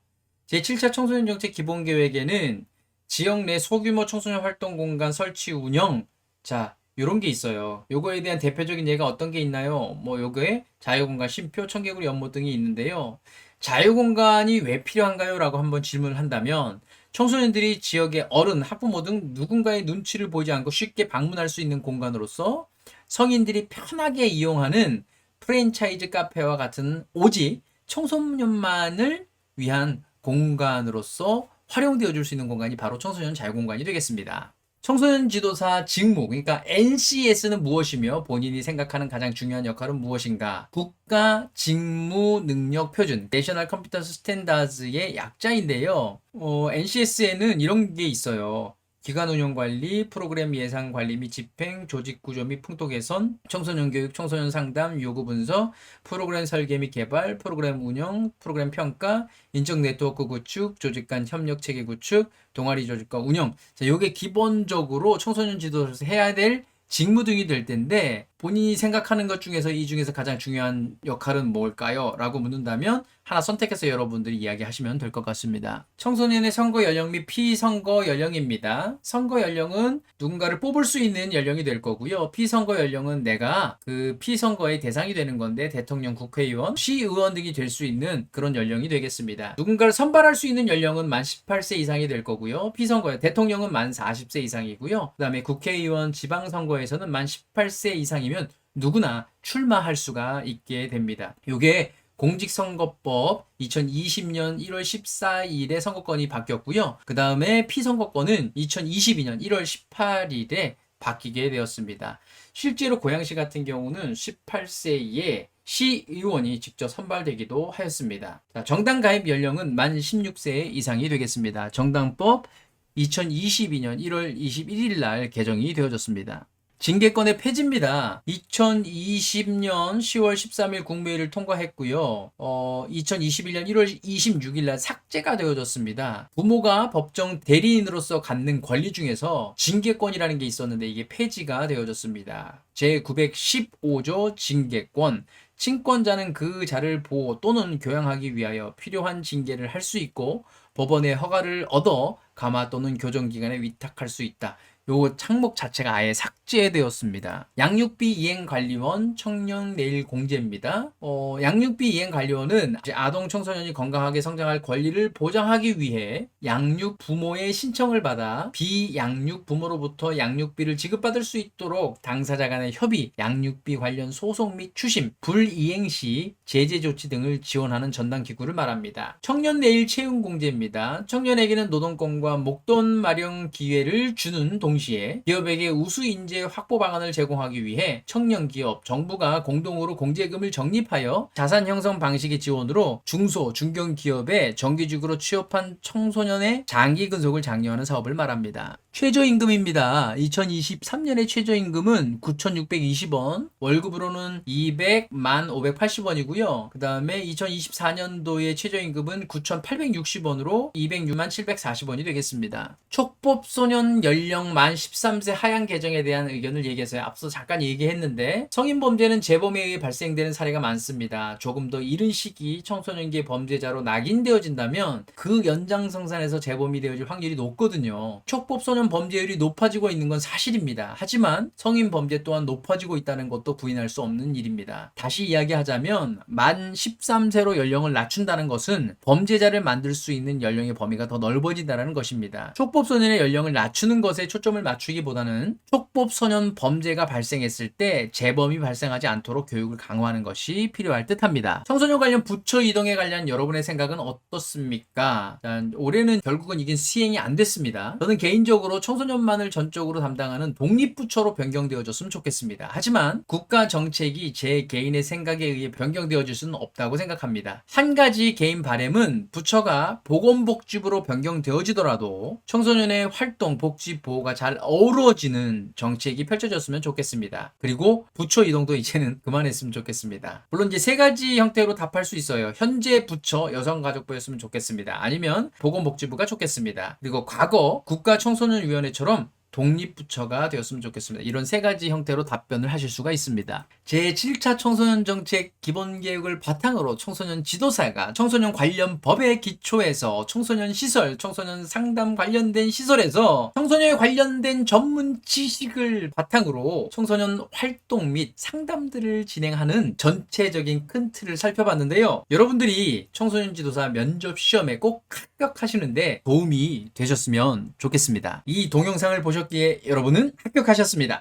제7차 청소년 정책 기본계획에는 지역 내 소규모 청소년 활동 공간 설치 운영, 자, 요런 게 있어요. 요거에 대한 대표적인 예가 어떤 게 있나요? 뭐 요거에 자유공간, 쉼표, 청개구리 연못 등이 있는데요. 자유공간이 왜 필요한가요? 라고 한번 질문을 한다면 청소년들이 지역의 어른, 학부모 등 누군가의 눈치를 보지 않고 쉽게 방문할 수 있는 공간으로서 성인들이 편하게 이용하는 프랜차이즈 카페와 같은 오직 청소년만을 위한 공간으로서 활용되어 줄 수 있는 공간이 바로 청소년 자유공간이 되겠습니다. 청소년 지도사 직무, 그러니까 NCS는 무엇이며 본인이 생각하는 가장 중요한 역할은 무엇인가? 국가 직무 능력 표준, National Competence Standards의 약자인데요. NCS에는 이런 게 있어요. 기관 운영 관리, 프로그램 예산 관리 및 집행, 조직 구조 및 풍토 개선, 청소년 교육, 청소년 상담, 요구 분석, 프로그램 설계 및 개발, 프로그램 운영, 프로그램 평가, 인적 네트워크 구축, 조직 간 협력 체계 구축, 동아리 조직과 운영. 자, 요게 기본적으로 청소년 지도에서 해야 될 직무 등이 될 텐데 본인이 생각하는 것 중에서 이 중에서 가장 중요한 역할은 뭘까요? 라고 묻는다면 하나 선택해서 여러분들이 이야기하시면 될 것 같습니다. 청소년의 선거 연령 및 피선거 연령입니다. 선거 연령은 누군가를 뽑을 수 있는 연령이 될 거고요. 피선거 연령은 내가 그 피선거의 대상이 되는 건데 대통령, 국회의원, 시의원 등이 될 수 있는 그런 연령이 되겠습니다. 누군가를 선발할 수 있는 연령은 만 18세 이상이 될 거고요. 피선거에 대통령은 만 40세 이상이고요. 그 다음에 국회의원, 지방선거에서는 만 18세 이상이면 누구나 출마할 수가 있게 됩니다. 이게 공직선거법 2020년 1월 14일에 선거권이 바뀌었고요. 그 다음에 피선거권은 2022년 1월 18일에 바뀌게 되었습니다. 실제로 고양시 같은 경우는 18세에 시의원이 직접 선발되기도 하였습니다. 자, 정당 가입 연령은 만 16세 이상이 되겠습니다. 정당법 2022년 1월 21일 날 개정이 되어졌습니다. 징계권의 폐지입니다. 2020년 10월 13일 국무회의를 통과했고요. 2021년 1월 26일 날 삭제가 되어졌습니다. 부모가 법정 대리인으로서 갖는 권리 중에서 징계권이라는 게 있었는데 이게 폐지가 되어졌습니다. 제915조 징계권. 친권자는 그 자를 보호 또는 교양하기 위하여 필요한 징계를 할 수 있고 법원의 허가를 얻어 가마 또는 교정기관에 위탁할 수 있다. 요 항목 자체가 아예 삭제 삭제되었습니다. 양육비 이행관리원 청년 내일 공제입니다. 양육비 이행관리원은 아동 청소년이 건강하게 성장할 권리를 보장하기 위해 양육 부모의 신청을 받아 비양육 부모로부터 양육비를 지급받을 수 있도록 당사자 간의 협의, 양육비 관련 소송 및 추심, 불이행 시 제재 조치 등을 지원하는 전담 기구를 말합니다. 청년 내일 채용 공제입니다. 청년에게는 노동권과 목돈 마련 기회를 주는 동시에 기업에게 우수 인재 확보 방안을 제공하기 위해 청년 기업, 정부가 공동으로 공제금을 적립하여 자산 형성 방식의 지원으로 중소, 중견 기업에 정규직으로 취업한 청소년의 장기 근속을 장려하는 사업을 말합니다. 최저임금입니다. 2023년의 최저임금은 9,620원, 월급으로는 200만 580원이고요. 그 다음에 2024년도의 최저임금은 9,860원으로 206만 740원이 되겠습니다. 촉법소년 연령 만 13세 하향 개정에 대한 의견을 얘기해서요. 앞서 잠깐 얘기했는데 성인 범죄는 재범에 의해 발생되는 사례가 많습니다. 조금 더 이른 시기 청소년기의 범죄자로 낙인되어진다면 그 연장성산에서 재범이 되어질 확률이 높거든요. 촉법소년 범죄율이 높아지고 있는 건 사실입니다. 하지만 성인 범죄 또한 높아지고 있다는 것도 부인할 수 없는 일입니다. 다시 이야기하자면 만 13세로 연령을 낮춘다는 것은 범죄자를 만들 수 있는 연령의 범위가 더 넓어진다는 것입니다. 촉법소년의 연령을 낮추는 것에 초점을 맞추기보다는 촉법소년 범죄가 발생했을 때 재범이 발생하지 않도록 교육을 강화하는 것이 필요할 듯합니다. 청소년 관련 부처 이동에 관련 여러분의 생각은 어떻습니까? 올해는 결국은 이게 시행이 안 됐습니다. 저는 개인적으로 청소년만을 전적으로 담당하는 독립부처로 변경되어졌으면 좋겠습니다. 하지만 국가 정책이 제 개인의 생각에 의해 변경되어질 수는 없다고 생각합니다. 한 가지 개인 바람은 부처가 보건복지부로 변경되어지더라도 청소년의 활동, 복지, 보호가 잘 어우러지는 정책이 펼쳐졌으면 좋겠습니다. 그리고 부처 이동도 이제는 그만했으면 좋겠습니다. 물론 이제 세 가지 형태로 답할 수 있어요. 현재 부처 여성가족부였으면 좋겠습니다. 아니면 보건복지부가 좋겠습니다. 그리고 과거 국가청소년위원회처럼 독립부처가 되었으면 좋겠습니다. 이런 세 가지 형태로 답변을 하실 수가 있습니다. 제7차 청소년 정책 기본계획을 바탕으로 청소년 지도사가 청소년 관련 법에 기초해서 청소년 시설, 청소년 상담 관련된 시설에서 청소년에 관련된 전문 지식을 바탕으로 청소년 활동 및 상담들을 진행하는 전체적인 큰 틀을 살펴봤는데요. 여러분들이 청소년 지도사 면접 시험에 꼭 합격하시는데 도움이 되셨으면 좋겠습니다. 이 동영상을 보셨기에 여러분은 합격하셨습니다.